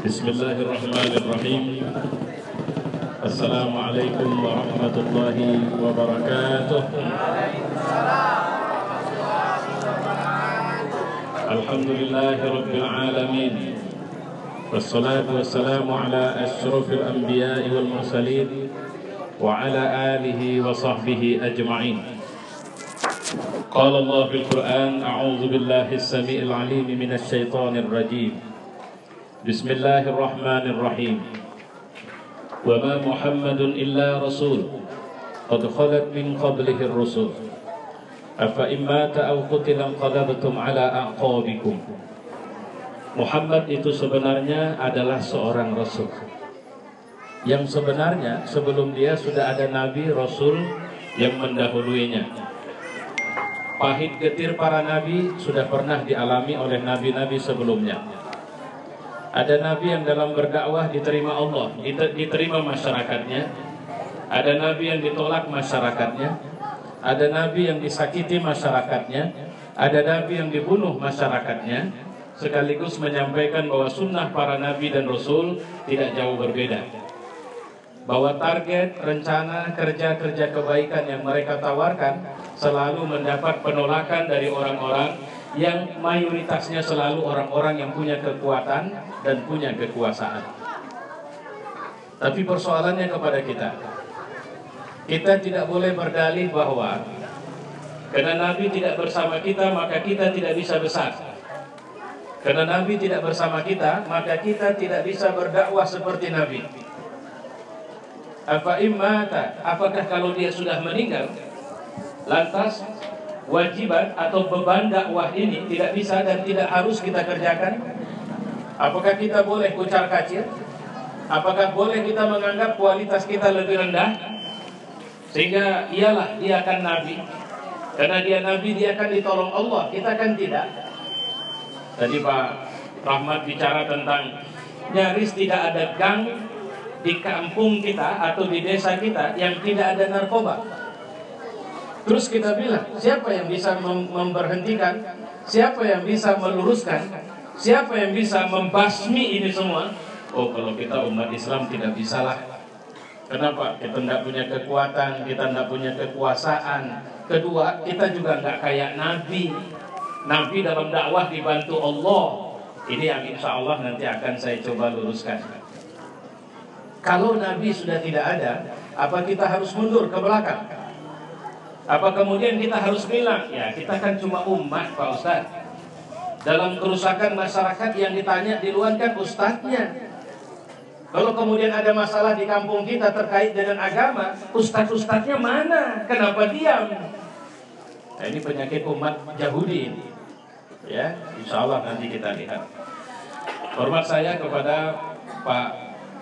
Bismillahirrahmanirrahim. Assalamualaikum warahmatullahi wabarakatuh. Alhamdulillahi rabbil alamin. Wassalatu wassalamu ala asyrafil anbiya'i wal mursalin wa ala alihi wa sahbihi ajma'in. Qala Allah fil Qur'an, a'udzu billahi as-sami'il 'alim minasy syaithanir rajim. Bismillahirrahmanirrahim. Wa ma Muhammadun illa rasul qad khalat min qablihi ar-rusul afa in mata aw qutila anqalabtum ala aqabikum. Muhammad itu sebenarnya adalah seorang rasul yang sebenarnya sebelum dia sudah ada nabi rasul yang mendahuluinya. Pahit getir para nabi sudah pernah dialami oleh nabi-nabi sebelumnya. Ada nabi yang dalam berdakwah diterima Allah, diterima masyarakatnya. Ada nabi yang ditolak masyarakatnya. Ada nabi yang disakiti masyarakatnya. Ada nabi yang dibunuh masyarakatnya. Sekaligus menyampaikan bahwa sunnah para nabi dan rasul tidak jauh berbeda. Bahwa target, rencana, kerja-kerja kebaikan yang mereka tawarkan selalu mendapat penolakan dari orang-orang yang mayoritasnya selalu orang-orang yang punya kekuatan dan punya kekuasaan. Tapi persoalannya kepada kita tidak boleh berdalih bahwa karena Nabi tidak bersama kita maka kita tidak bisa besar. Karena Nabi tidak bersama kita maka kita tidak bisa berdakwah seperti Nabi. Apakah kalau dia sudah meninggal lantas wajiban atau beban dakwah ini tidak bisa dan tidak harus kita kerjakan? Apakah kita boleh kucar kacir? Apakah boleh kita menganggap kualitas kita lebih rendah sehingga ialah dia akan nabi? Karena dia nabi dia akan ditolong Allah, kita kan tidak. Tadi Pak Rahmat bicara tentang nyaris tidak ada gang di kampung kita atau di desa kita yang tidak ada narkoba. Terus kita bilang, siapa yang bisa memberhentikan? Siapa yang bisa meluruskan? Siapa yang bisa membasmi ini semua? Oh, kalau kita umat Islam tidak bisalah. Kenapa? Kita tidak punya kekuatan, kita tidak punya kekuasaan. Kedua, kita juga nggak kayak Nabi. Nabi dalam dakwah dibantu Allah. Ini yang insya Allah nanti akan saya coba luruskan. Kalau Nabi sudah tidak ada, apa kita harus mundur ke belakang? Apa kemudian kita harus bilang, ya kita kan cuma umat Pak Ustaz. Dalam kerusakan masyarakat yang ditanya duluan kan ustadznya. Kalau kemudian ada masalah di kampung kita terkait dengan agama, ustadz-ustadznya mana? Kenapa diam? Nah, ini penyakit umat Yahudi ini. Ya, insya Allah nanti kita lihat. Hormat saya kepada Pak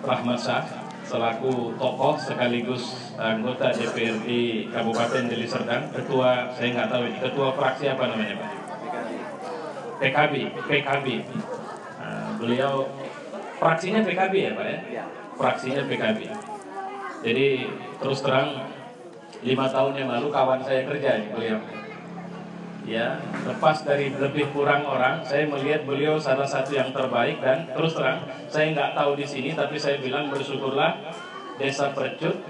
Rahmat Shah selaku tokoh sekaligus anggota DPRD Kabupaten Deli Serdang, ketua, saya nggak tahu ini, ketua fraksi apa namanya Pak? PKB. Beliau fraksinya PKB ya Pak ya? Fraksinya PKB. Jadi terus terang 5 tahun yang lalu kawan saya kerja di beliau. Ya, lepas dari lebih kurang orang, saya melihat beliau salah satu yang terbaik dan terus terang saya nggak tahu di sini, tapi saya bilang bersyukurlah Desa Percut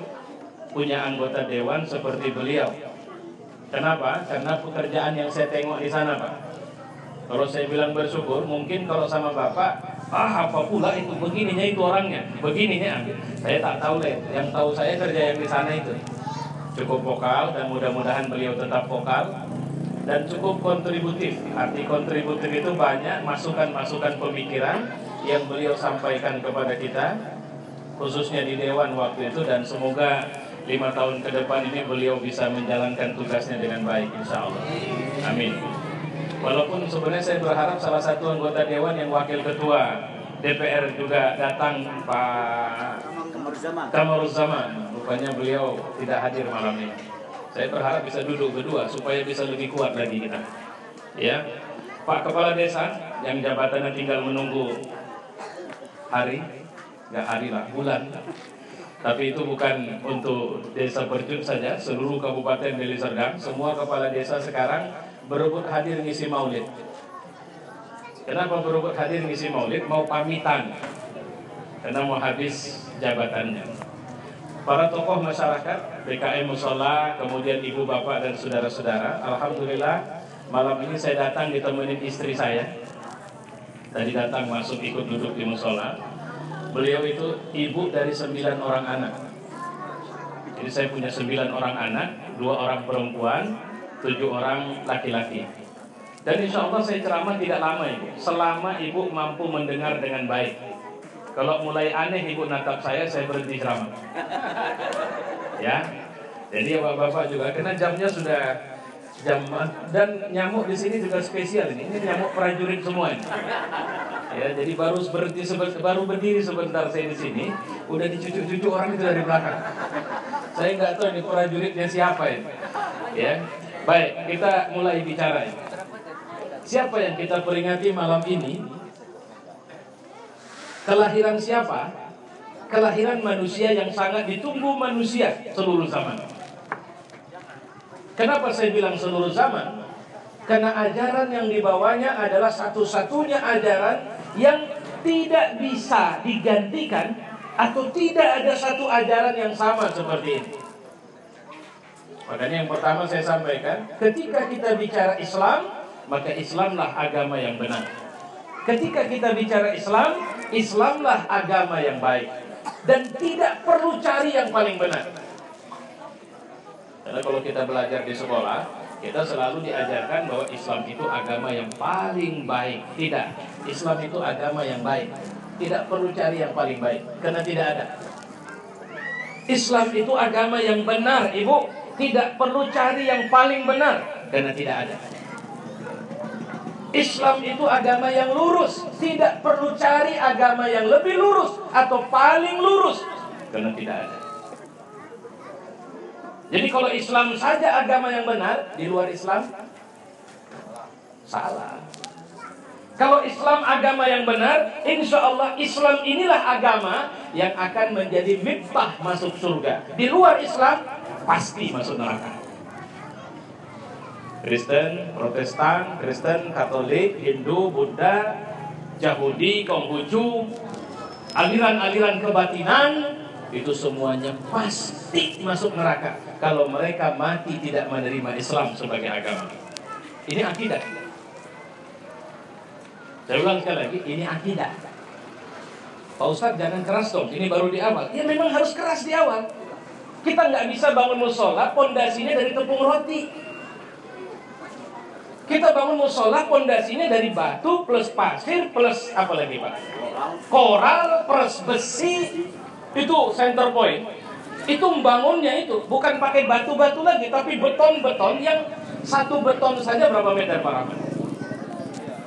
punya anggota dewan seperti beliau. Kenapa? Karena pekerjaan yang saya tengok di sana Pak. Kalau saya bilang bersyukur, mungkin kalau sama Bapak, apa pula itu begininya itu orangnya, begininya. Saya tak tahu deh. Yang tahu saya kerja yang di sana itu cukup vokal dan mudah-mudahan beliau tetap vokal. Dan cukup kontributif. Arti kontributif itu banyak masukan-masukan pemikiran yang beliau sampaikan kepada kita, khususnya di Dewan waktu itu. Dan semoga 5 tahun ke depan ini beliau bisa menjalankan tugasnya dengan baik insya Allah. Amin. Walaupun sebenarnya saya berharap salah satu anggota Dewan yang wakil ketua DPR juga datang, Pak Kamaruzzaman. Rupanya beliau tidak hadir malam ini. Saya berharap bisa duduk berdua supaya bisa lebih kuat lagi kita. Ya, Pak Kepala Desa yang jabatannya tinggal menunggu hari, nggak hari lah, bulan. Tapi itu bukan untuk Desa Percut saja, seluruh Kabupaten Deli Serdang, semua kepala desa sekarang berebut hadir ngisi maulid. Kenapa berebut hadir ngisi maulid? Mau pamitan karena mau habis jabatannya. Para tokoh masyarakat, PKM Musola, kemudian ibu bapak dan saudara-saudara, alhamdulillah malam ini saya datang ditemenin istri saya. Tadi datang masuk ikut duduk di musola. Beliau itu ibu dari 9 orang anak. Jadi saya punya 9 orang anak, 2 orang perempuan, 7 orang laki-laki. Dan insya Allah saya ceramah tidak lama ibu, selama ibu mampu mendengar dengan baik. Kalau mulai aneh ibu natap saya berhenti ceramah. Ya, jadi bapak-bapak juga, karena jamnya sudah jam, dan nyamuk di sini juga spesial ini nyamuk prajurit semua ini. Ya, jadi baru berdiri sebentar saya di sini, udah dicucuk-cucuk orang itu dari belakang. Saya nggak tahu ini prajuritnya siapa ini. Ya, baik, kita mulai bicara ini. Siapa yang kita peringati malam ini? Kelahiran siapa? Kelahiran manusia yang sangat ditunggu manusia seluruh zaman. Kenapa saya bilang seluruh zaman? Karena ajaran yang dibawanya adalah satu-satunya ajaran yang tidak bisa digantikan, atau tidak ada satu ajaran yang sama seperti ini. Makanya yang pertama saya sampaikan, ketika kita bicara Islam, maka Islamlah agama yang benar. Ketika kita bicara Islam, Islamlah agama yang baik. Dan tidak perlu cari yang paling benar. Karena kalau kita belajar di sekolah, kita selalu diajarkan bahwa Islam itu agama yang paling baik. Tidak, Islam itu agama yang baik. Tidak perlu cari yang paling baik, karena tidak ada. Islam itu agama yang benar, ibu. Tidak perlu cari yang paling benar, karena tidak ada. Islam itu agama yang lurus. Tidak perlu cari agama yang lebih lurus atau paling lurus, karena tidak ada. Jadi kalau Islam saja agama yang benar, di luar Islam salah. Kalau Islam agama yang benar, insya Allah Islam inilah agama yang akan menjadi miftah masuk surga. Di luar Islam pasti masuk neraka. Kristen, Protestan, Kristen, Katolik, Hindu, Buddha, Yahudi, Konghucu, aliran-aliran kebatinan, itu semuanya pasti masuk neraka kalau mereka mati tidak menerima Islam sebagai agama. Ini akidah. Saya ulang sekali lagi, ini akidah. Pak Ustadz jangan keras dong, ini baru di awal. Ya memang harus keras di awal. Kita nggak bisa bangun musola, pondasinya dari tepung roti. Kita bangun musola, pondasinya dari batu plus pasir plus apa lagi Pak? Koral plus besi. Itu center point. Itu membangunnya itu bukan pakai batu-batu lagi, tapi beton-beton yang satu beton saja berapa meter Pak Rahman?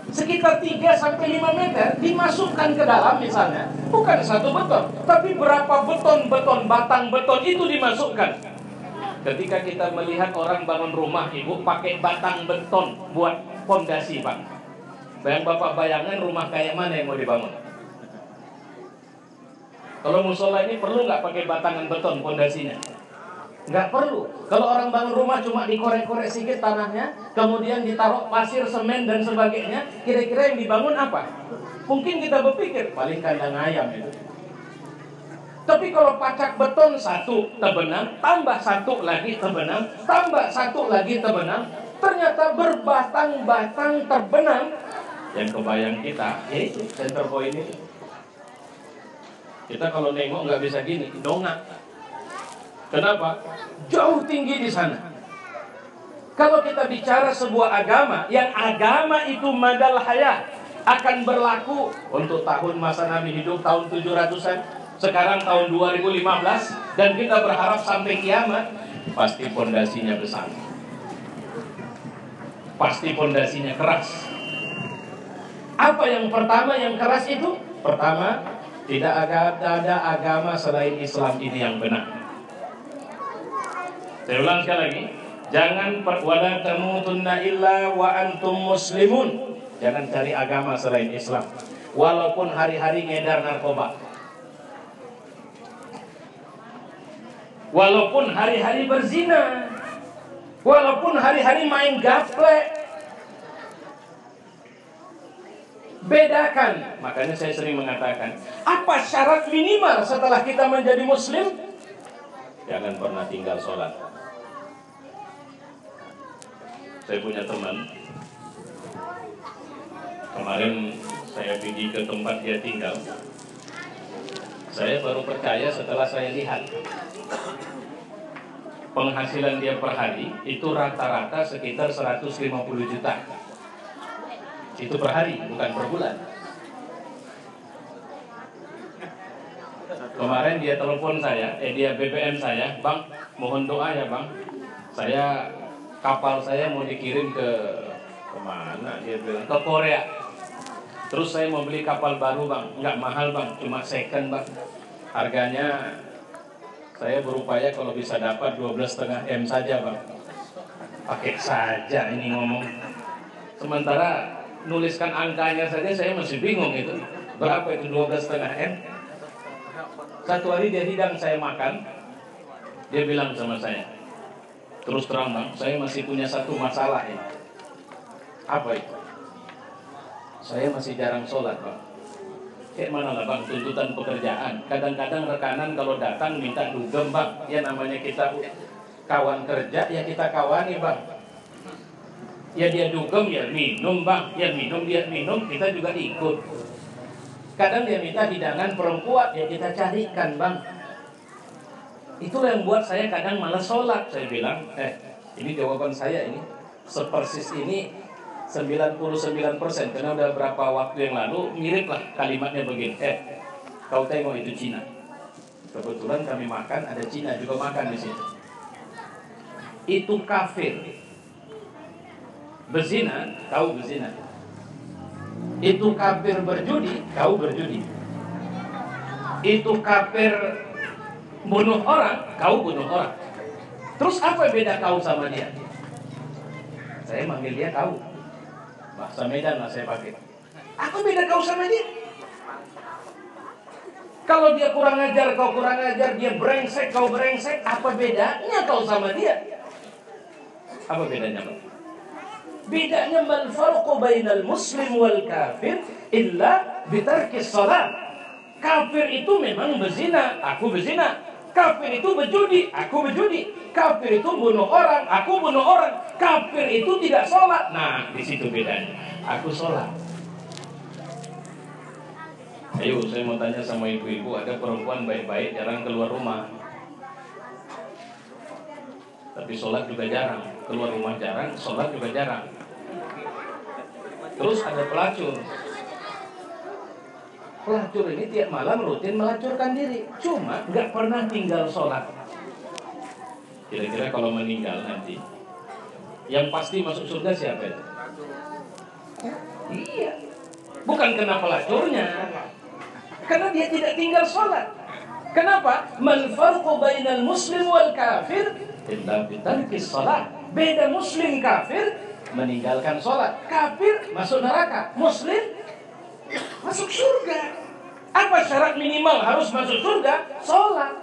Sekitar 3-5 meter dimasukkan ke dalam misalnya. Bukan satu beton, tapi berapa beton-beton, batang beton itu dimasukkan. Ketika kita melihat orang bangun rumah, ibu pakai batang beton buat fondasi, Pak. Bapak bayangan rumah kayak mana yang mau dibangun? Kalau musola ini perlu nggak pakai batangan beton fondasinya? Nggak perlu. Kalau orang bangun rumah cuma dikorek-korek sedikit tanahnya, kemudian ditaruh pasir, semen dan sebagainya, kira-kira yang dibangun apa? Mungkin kita berpikir paling kandang ayam itu. Tapi kalau pacak beton satu terbenam, tambah satu lagi terbenam, tambah satu lagi terbenam, ternyata berbatang-batang terbenam. Yang kebayang kita, yaitu center point itu. Kita kalau nengok nggak bisa gini, dongak. Kenapa? Jauh tinggi di sana. Kalau kita bicara sebuah agama, yang agama itu madal hayat, akan berlaku untuk tahun masa Nabi hidup tahun 700-an. Sekarang tahun 2015 dan kita berharap sampai kiamat, pasti fondasinya besar. Pasti fondasinya keras. Apa yang pertama yang keras itu? Pertama, tidak ada agama selain Islam ini yang benar. Saya ulang sekali lagi, jangan wala tamutunna illa wa antum muslimun. Jangan cari agama selain Islam, walaupun hari-hari ngedar narkoba, walaupun hari-hari berzina, walaupun hari-hari main gaplek. Bedakan. Makanya saya sering mengatakan, apa syarat minimal setelah kita menjadi muslim? Jangan pernah tinggal sholat. Saya punya teman, kemarin saya pergi ke tempat dia tinggal. Saya baru percaya setelah saya lihat penghasilan dia per hari itu rata-rata sekitar 150 juta. Itu per hari, bukan per bulan. Kemarin dia telepon saya, dia BBM saya, "Bang, mohon doa ya Bang. Kapal saya mau dikirim ke mana?" Dia bilang, "Ke Korea. Terus saya mau beli kapal baru Bang, nggak mahal Bang, cuma second Bang. Harganya saya berupaya kalau bisa dapat 12,5 M saja Bang." Pakai saja ini ngomong. Sementara nuliskan angkanya saja saya masih bingung itu. Berapa itu 12,5 M? Satu hari dia hidang saya makan, dia bilang sama saya, "Terus terang Bang, saya masih punya satu masalah ini." "Apa itu?" "Saya masih jarang sholat Bang." "Kayak mana lah Bang, tuntutan pekerjaan. Kadang-kadang rekanan kalau datang minta dugem Bang. Ya namanya kita kawan kerja, ya kita kawani Bang. Ya dia dugem, ya minum Bang. Ya minum, dia minum, kita juga ikut. Kadang dia minta hidangan perempuan, ya kita carikan Bang. Itulah yang buat saya kadang malas sholat." Saya bilang, ini jawaban saya ini. Sepersis ini 99%. Karena udah berapa waktu yang lalu, mirip lah kalimatnya begini. Kau tengok itu Cina. Kebetulan kami makan, ada Cina juga makan di sini. Itu kafir. Berzina, kau berzina. Itu kafir berjudi, kau berjudi. Itu kafir bunuh orang, kau bunuh orang. Terus apa beda kau sama dia? Saya manggil dia kau. Bahasa Medan lah saya pakai. Apa beda kau sama dia? Kalau dia kurang ajar, kau kurang ajar. Dia brengsek, kau brengsek. Apa bedanya kau sama dia? Apa bedanya Pak? Bedanya mal farqu bainal muslim wal kafir illa bitarkis shalah. Kafir itu memang berzina, aku berzina. Kafir itu berjudi, aku berjudi. Kafir itu bunuh orang, aku bunuh orang. Kafir itu tidak sholat. Nah, di situ bedanya. Aku sholat. Ayo, saya mau tanya sama ibu-ibu, ada perempuan baik-baik jarang keluar rumah, tapi sholat juga jarang. Keluar rumah jarang, sholat juga jarang. Terus ada pelacur. Pelacur ini tiap malam rutin melacurkan diri, cuma nggak pernah tinggal sholat. Kira-kira kalau meninggal nanti, yang pasti masuk surga siapa itu? Iya, bukan kena pelacurnya, karena dia tidak tinggal sholat. Kenapa? Man farqu bainal muslim wal kafir illa bitarkis shalah. Beda muslim kafir, meninggalkan sholat. Kafir masuk neraka, muslim masuk surga. Apa syarat minimal harus masuk surga? Sholat.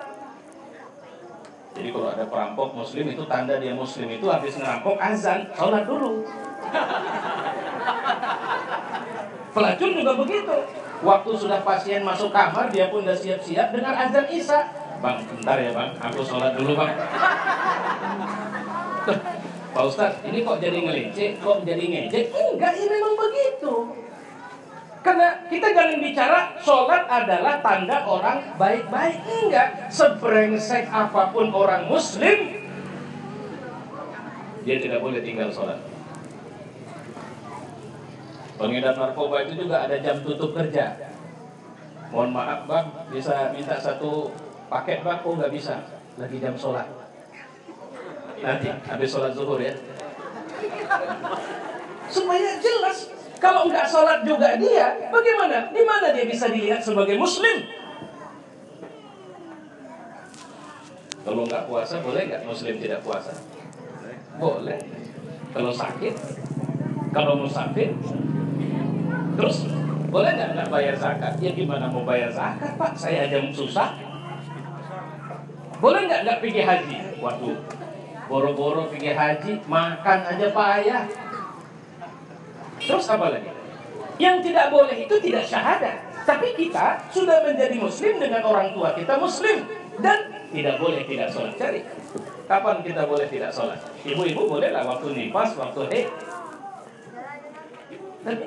Jadi kalau ada perampok muslim, itu tanda dia muslim itu habis ngerampok azan, sholat dulu. Pelacur juga begitu. Waktu sudah pasien masuk kamar, dia pun udah siap-siap dengan azan isya. "Bang, bentar ya Bang, aku sholat dulu Bang." Pak Ustadz, ini kok jadi ngeleceh, kok jadi ngejek? Enggak, ini memang begitu. Karena kita jangan bicara sholat adalah tanda orang baik-baik. Enggak, sebrengsek apapun orang muslim, dia tidak boleh tinggal sholat. Pengedar narkoba itu juga ada jam tutup kerja. "Mohon maaf Bang, bisa minta satu paket Bang?" "Oh nggak bisa, lagi jam sholat." Nanti habis sholat zuhur ya. Supaya jelas, kalau nggak sholat juga dia, bagaimana? Di mana dia bisa dilihat sebagai muslim? Kalau nggak puasa, boleh nggak muslim tidak puasa? Boleh. Kalau sakit, kalau musafir, terus boleh nggak bayar zakat? Ya gimana mau bayar zakat Pak? Saya aja susah. Boleh nggak pergi haji? Waduh, boro-boro pergi haji, makan aja payah. Terus apa lagi? Yang tidak boleh itu tidak syahadat. Tapi kita sudah menjadi muslim dengan orang tua kita muslim. Dan tidak boleh tidak sholat. Cari, kapan kita boleh tidak sholat? Ibu-ibu bolehlah waktu nifas, waktu haid. Tapi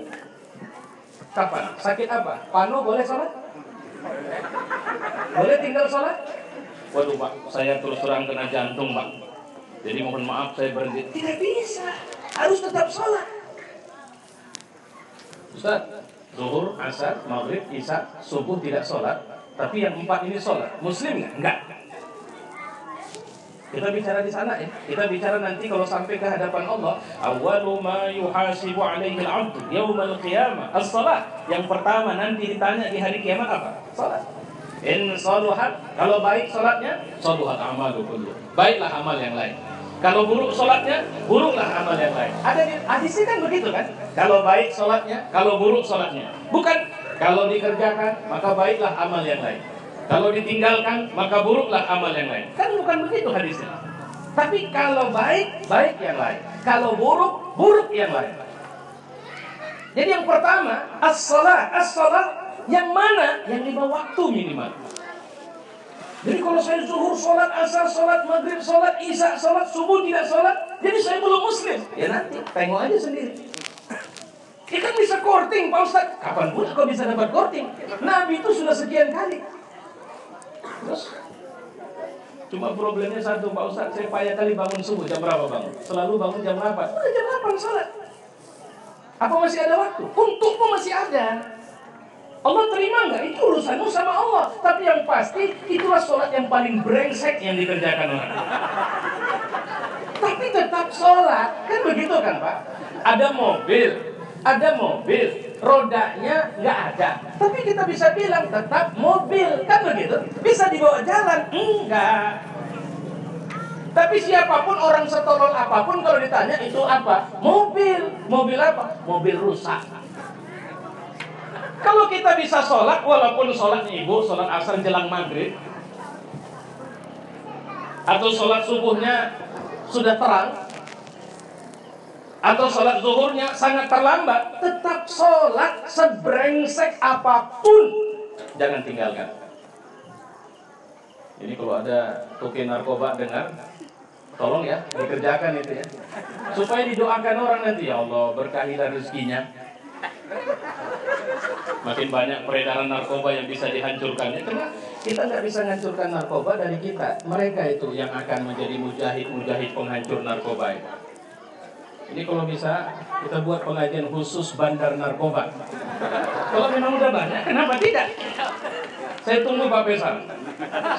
kapan? Sakit apa? Pano boleh sholat? Boleh tinggal sholat? Waduh Pak, saya terus terang kena jantung Pak, jadi mohon maaf saya berhenti. Tidak bisa, harus tetap sholat. Ustaz, zuhur, asar, maghrib, isya, subuh tidak sholat, tapi yang 4 ini sholat. Muslim nggak? Enggak. Kita bicara di sana ya. Kita bicara nanti kalau sampai ke hadapan Allah. Awwalu ma yuhasibu alaihi al-'abdu yaumal qiyamah as-shalah. Yang pertama nanti ditanya di hari kiamat apa? Salat. In saluhat, kalau baik salatnya, saluhat amalu kullu. Baiklah amal yang lain. Kalau buruk salatnya, buruklah amal yang lain. Ada di hadisnya kan begitu kan? Kalau baik salatnya, kalau buruk salatnya. Bukan kalau dikerjakan maka baiklah amal yang lain. Kalau ditinggalkan maka buruklah amal yang lain. Kan bukan begitu hadisnya. Tapi kalau baik, baik yang lain. Kalau buruk, buruk yang lain. Jadi yang pertama, as-shalah. As-shalah yang mana? Yang 5 waktu minimal. Jadi kalau saya zuhur sholat, asar sholat, maghrib sholat, isya sholat, subuh tidak sholat, jadi saya belum muslim. Ya nanti, tengok aja sendiri. Ya kan bisa korting Pak Ustaz. Kapan pun kau bisa dapat korting. Nabi itu sudah sekian kali. Terus cuma problemnya satu Pak Ustaz, saya payah kali bangun subuh. Jam berapa bangun? Selalu bangun jam 8. Udah jam 8 sholat. Apa masih ada waktu? Untukmu masih ada. Allah terima nggak? Itu urusanmu sama Allah. Tapi yang pasti itulah sholat yang paling brengsek yang dikerjakan orang. Tapi tetap sholat. Kan begitu kan Pak? Ada mobil, rodanya nggak ada. Tapi kita bisa bilang tetap mobil. Kan begitu? Bisa dibawa jalan? Enggak. Tapi siapapun, orang setolol apapun, kalau ditanya itu apa? Mobil. Mobil apa? Mobil rusak. Kalau kita bisa sholat, walaupun sholatnya ibu, sholat asar jelang maghrib, atau sholat subuhnya sudah terang, atau sholat zuhurnya sangat terlambat, tetap sholat sebrengsek apapun, jangan tinggalkan. Ini kalau ada tukang narkoba dengar, tolong ya, dikerjakan itu ya, supaya didoakan orang nanti, ya Allah berkahilah rezekinya. Makin banyak peredaran narkoba yang bisa dihancurkan. Karena kita nggak bisa menghancurkan narkoba dari kita. Mereka itu yang akan menjadi mujahid penghancur narkoba itu. Ini kalau bisa kita buat pengajian khusus bandar narkoba. Kalau memang udah banyak, kenapa tidak? Saya tunggu Pak Faisal.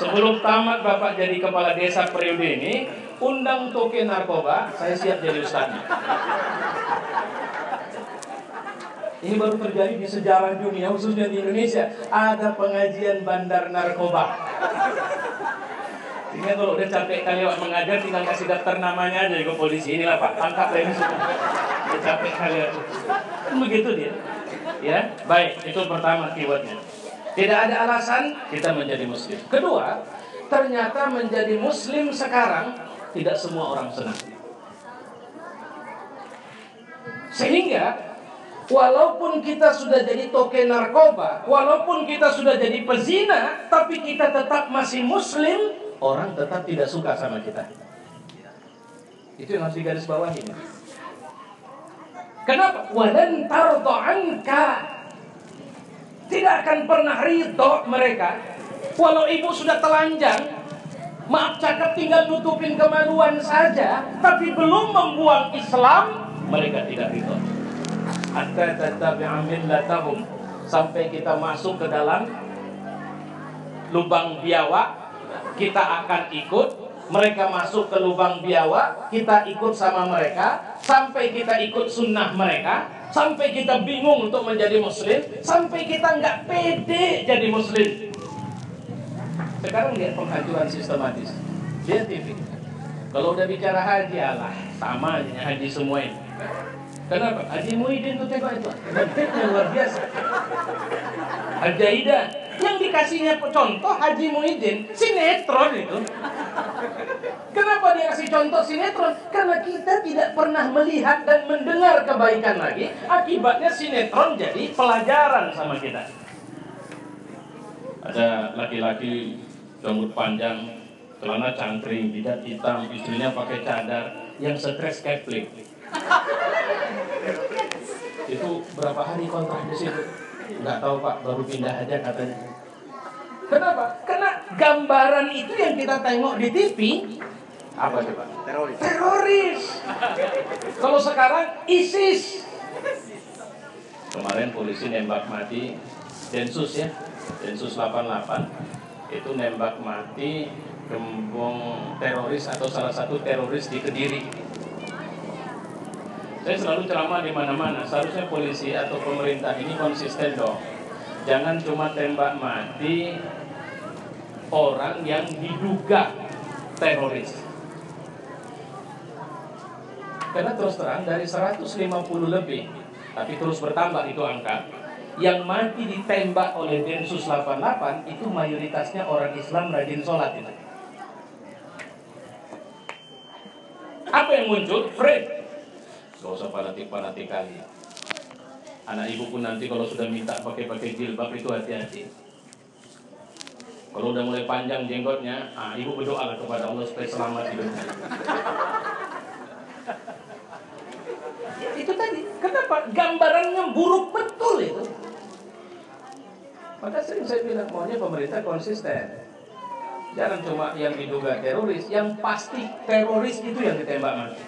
Sebelum tamat Bapak jadi kepala desa periode ini, undang toke narkoba, saya siap jadi ustadznya. Ini baru terjadi di sejarah dunia, khususnya di Indonesia. Ada pengajian bandar narkoba. Sehingga kalau udah capek kali Pak mengajar, tinggal kasih daftar namanya aja ke polisi. Inilah Pak, tangkap ini semua. Udah capek kali itu. Kan begitu dia. Ya, baik, itu pertama keywordnya. Tidak ada alasan kita menjadi muslim. Kedua, ternyata menjadi muslim sekarang tidak semua orang senang. Sehingga walaupun kita sudah jadi toke narkoba, walaupun kita sudah jadi pezina, tapi kita tetap masih muslim, orang tetap tidak suka sama kita. Itu yang harus digarisbawahi. Kenapa? Walan tarda anka. Tidak akan pernah ridho mereka. Walau ibu sudah telanjang, maaf cakap tinggal nutupin kemaluan saja, tapi belum membuang Islam, mereka tidak ridho. Hatta tattabi'a millatahum, sampai kita masuk ke dalam lubang biawak, kita akan ikut. Mereka masuk ke lubang biawak, kita ikut sama mereka, sampai kita ikut sunnah mereka, sampai kita bingung untuk menjadi muslim, sampai kita nggak pede jadi muslim. Sekarang lihat penghancuran sistematis. Lihat TV. Kalau udah bicara haji, alah sama aja haji semua ini. Kenapa? Haji Muhyiddin tuh tengok itu, bentuknya luar biasa. Al-Jaidah yang dikasihnya contoh Haji Muhyiddin, sinetron itu. Kenapa dia kasih contoh sinetron? Karena kita tidak pernah melihat dan mendengar kebaikan lagi. Akibatnya sinetron jadi pelajaran sama kita. Ada laki-laki rambut panjang, celana cangkring, jidat hitam, istrinya pakai cadar, yang stres kepling. Itu berapa hari kontrak di situ? Nggak tahu Pak, baru pindah aja katanya. Kenapa? Karena gambaran itu yang kita tengok di TV apa coba? Teroris. Kalau sekarang ISIS. Kemarin polisi nembak mati Densus ya, Densus 88 itu nembak mati gembong teroris atau salah satu teroris di Kediri. Saya selalu ceramah di mana-mana. Seharusnya polisi atau pemerintah ini konsisten dong. Jangan cuma tembak mati orang yang diduga teroris. Karena terus terang dari 150 lebih, tapi terus bertambah itu angka, yang mati ditembak oleh Densus 88 itu mayoritasnya orang Islam rajin sholat itu. Apa yang muncul? Fred. Gak usah fanatik-fanatik kali. Anak ibu pun nanti kalau sudah minta pakai jilbab itu hati-hati. Kalau udah mulai panjang jenggotnya, ibu berdoa kepada Allah supaya selamat hidupnya. Itu tadi, kenapa? Gambarannya buruk betul itu. Maka sering saya bilang, maunya pemerintah konsisten. Jangan cuma yang diduga teroris, yang pasti teroris itu yang ditembak mati.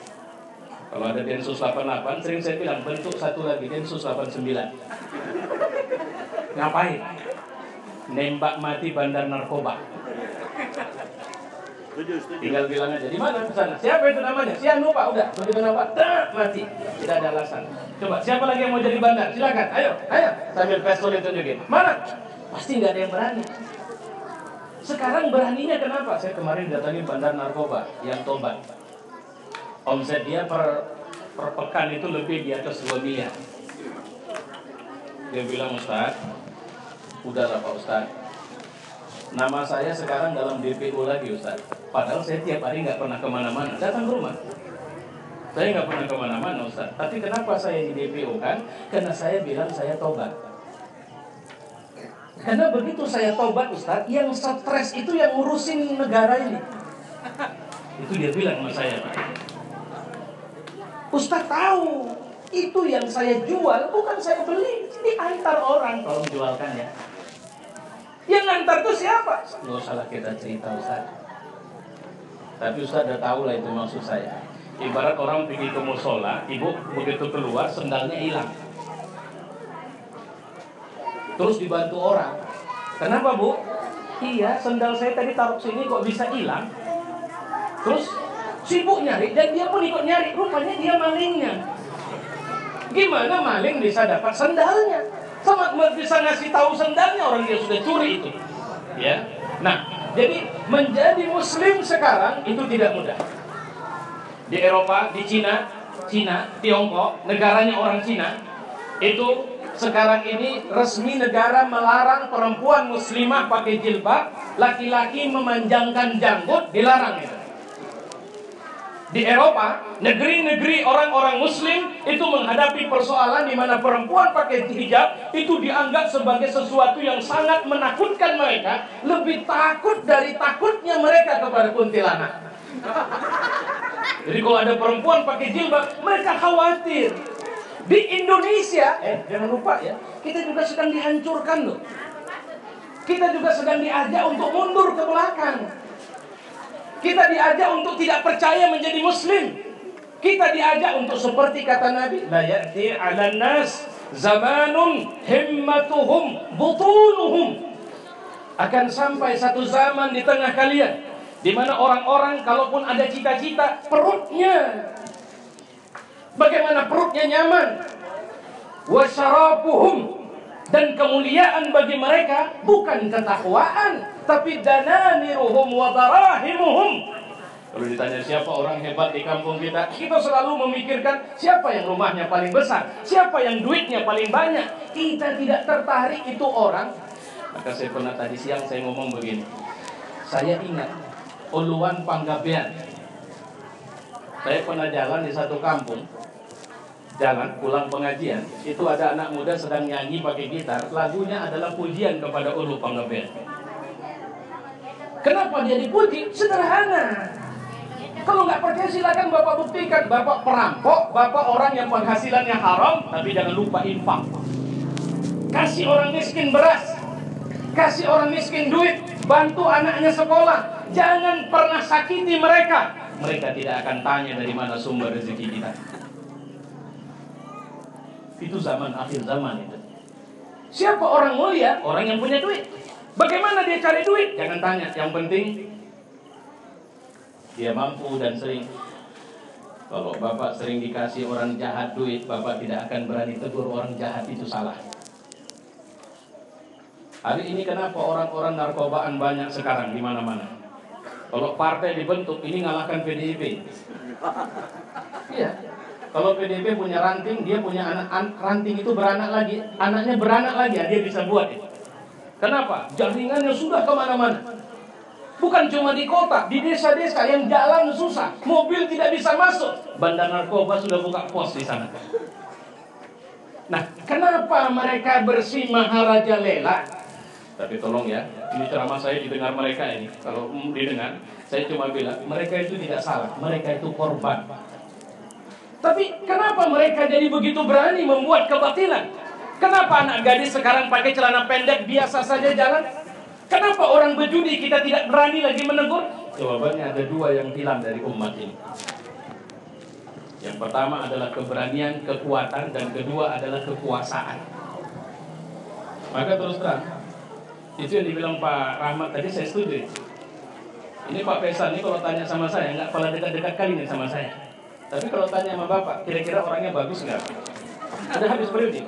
Kalau ada Densus 88, sering saya bilang, bentuk satu lagi, Densus 89. Ngapain? Nembak mati bandar narkoba. Tinggal bilang aja, di mana sana? Siapa itu namanya? Sianu Pak, udah. Begitu nampak, mati. Tidak ada alasan. Coba, siapa lagi yang mau jadi bandar? Silakan, ayo. Sambil pistol ditunjukin. Mana? Pasti nggak ada yang berani. Sekarang beraninya kenapa? Saya kemarin datangin bandar narkoba yang tobat. Omset dia per pekan itu lebih di atas 2 miliar. Dia bilang, Ustaz, udahlah Pak Ustaz, nama saya sekarang dalam DPO lagi Ustaz. Padahal saya tiap hari nggak pernah kemana-mana, datang ke rumah. Saya nggak pernah kemana-mana Ustaz. Tapi kenapa saya di DPO kan? Karena saya bilang saya tobat. Karena begitu saya tobat Ustaz, yang stres itu yang ngurusin negara ini. Itu dia bilang sama saya Pak. Ustaz tahu, itu yang saya jual bukan saya beli, diantar orang. Kalau menjualkan ya. Yang ngantar itu siapa? Nggak usah lah kita cerita Ustaz. Tapi Ustaz udah tahu lah itu maksud saya. Ibarat orang pergi ke musola, ibu begitu keluar sendalnya hilang. Terus dibantu orang. Kenapa Bu? Iya, sendal saya tadi taruh sini kok bisa hilang. Terus sibuk nyari dan dia pun ikut nyari. Rupanya dia malingnya. Gimana maling bisa dapat sendalnya? Sama bisa ngasih tahu sendalnya orang dia sudah curi itu. Ya. Nah, jadi menjadi muslim sekarang itu tidak mudah. Di Eropa, di Cina, Tiongkok, negaranya orang Cina, itu sekarang ini resmi negara melarang perempuan muslimah pakai jilbab, laki-laki memanjangkan janggut dilarang itu. Di Eropa, negeri-negeri orang-orang muslim itu menghadapi persoalan di mana perempuan pakai hijab itu dianggap sebagai sesuatu yang sangat menakutkan mereka, lebih takut dari takutnya mereka kepada kuntilanak. Jadi kalau ada perempuan pakai jilbab, mereka khawatir. Di Indonesia, jangan lupa ya, kita juga sedang dihancurkan loh. Kita juga sedang diajak untuk mundur ke belakang. Kita diajak untuk tidak percaya menjadi muslim. Kita diajak untuk seperti kata Nabi, la ya'ti 'alan nas zamanun himmatuhum butunuhum. Akan sampai satu zaman di tengah kalian di mana orang-orang kalaupun ada cita-cita, perutnya. Bagaimana perutnya nyaman. Wa syarafuhum, dan kemuliaan bagi mereka bukan ketakwaan, tapi dananiruhum wa darahimuhum. Kalau ditanya siapa orang hebat di kampung kita, kita selalu memikirkan siapa yang rumahnya paling besar, siapa yang duitnya paling banyak. Kita tidak tertarik itu orang. Maka saya pernah tadi siang saya ngomong begini. Saya ingat Uluan Panggabean. Saya pernah jalan di satu kampung, jalan pulang pengajian, itu ada anak muda sedang nyanyi pakai gitar, lagunya adalah pujian kepada Ulu Panggabean. Kenapa dia dipuji? Sederhana. Kalau nggak percaya silakan Bapak buktikan. Bapak perampok, Bapak orang yang penghasilannya haram, tapi jangan lupa infak. Kasih orang miskin beras, kasih orang miskin duit, bantu anaknya sekolah. Jangan pernah sakiti mereka. Mereka tidak akan tanya dari mana sumber rezeki kita. Itu zaman akhir zaman itu. Siapa orang mulia? Orang yang punya duit. Bagaimana dia cari duit? Jangan tanya. Yang penting dia mampu dan sering. Kalau Bapak sering dikasih orang jahat duit, Bapak tidak akan berani tegur orang jahat itu salah. Hari ini kenapa orang-orang narkobaan banyak sekarang di mana-mana? Kalau partai dibentuk, ini ngalahkan PDIP. Iya. Kalau PDIP punya ranting, dia punya anak, ranting itu beranak lagi, anaknya beranak lagi, dia bisa buat itu. Kenapa? Jaringannya sudah kemana-mana. Bukan cuma di kota, di desa-desa yang jalan susah, mobil tidak bisa masuk, bandar narkoba sudah buka pos di sana. Nah, kenapa mereka bersimaharajalela? Tapi tolong ya, ini ceramah saya didengar mereka ini. Kalau didengar, saya cuma bilang mereka itu tidak salah, mereka itu korban. Tapi kenapa mereka jadi begitu berani membuat kebatilan? Kenapa anak gadis sekarang pakai celana pendek biasa saja jalan? Kenapa orang berjudi kita tidak berani lagi menegur? Jawabannya ada dua yang hilang dari umat ini. Yang pertama adalah keberanian, kekuatan, dan kedua adalah kekuasaan. Maka terus terang, itu yang dibilang Pak Rahmat tadi saya setuju. Ini Pak Faisal ini kalau tanya sama saya nggak pernah dekat-dekat kali nih sama saya. Tapi kalau tanya sama Bapak, kira-kira orangnya bagus nggak? Ada habis periode,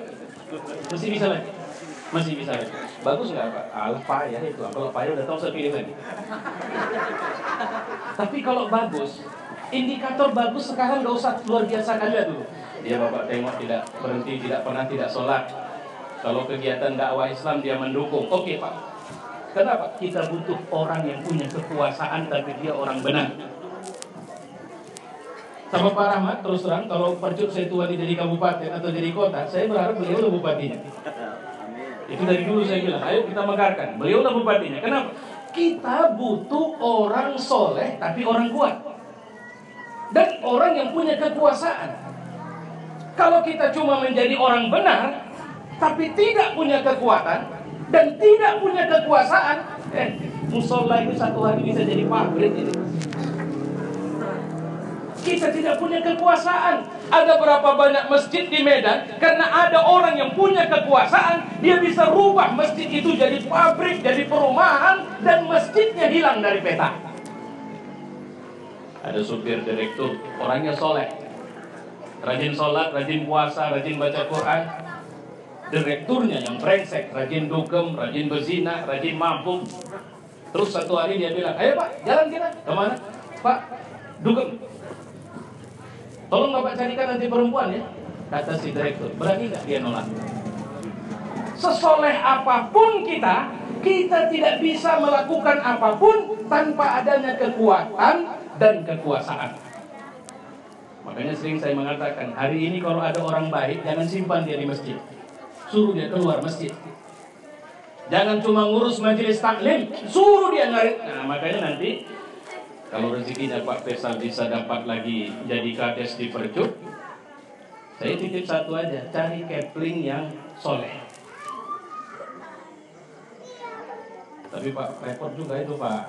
masih bisa lagi. Masih bisa lagi. Bagus nggak Pak? Alah payah itu. Kalau payah udah tahu saya pilih lagi. Tapi kalau bagus, indikator bagus sekarang nggak usah luar biasa aja dulu. Dia Bapak tengok tidak berhenti, tidak pernah tidak sholat. Kalau kegiatan dakwah Islam dia mendukung. Oke Pak. Kenapa? Kita butuh orang yang punya kekuasaan tapi dia orang benar. Sama Pak Rahmat terus terang, kalau percut saya tua jadi kabupaten atau jadi kota, saya berharap beliau lah bupatinya. Itu dari dulu saya bilang, ayo kita megarkan. Beliau lah bupatinya. Kenapa? Kita butuh orang soleh tapi orang kuat. Dan orang yang punya kekuasaan. Kalau kita cuma menjadi orang benar tapi tidak punya kekuatan dan tidak punya kekuasaan, musola itu satu hari bisa jadi pabrik ini. Kita tidak punya kekuasaan. Ada berapa banyak masjid di Medan karena ada orang yang punya kekuasaan, dia bisa rubah masjid itu jadi pabrik, jadi perumahan, dan masjidnya hilang dari peta. Ada supir direktur, orangnya soleh, rajin sholat, rajin puasa, rajin baca Quran. Direkturnya yang brengsek, rajin dugem, rajin berzina, rajin mabuk. Terus satu hari dia bilang, ayo Pak, jalan kita. Kemana? Pak, dugem. Tolong Bapak carikan nanti perempuan ya. Kata si direktur, berani nggak dia nolak? Sesoleh apapun kita tidak bisa melakukan apapun tanpa adanya kekuatan dan kekuasaan. Makanya sering saya mengatakan, hari ini kalau ada orang baik, jangan simpan dia di masjid. Suruh dia keluar masjid. Jangan cuma ngurus majelis taklim, suruh dia ngarit. Nah, makanya nanti kalau rezekinya Pak Faisal bisa dapat lagi jadi kades di Percut, saya titip satu aja, cari kepling yang soleh. Tapi Pak, repot juga itu Pak.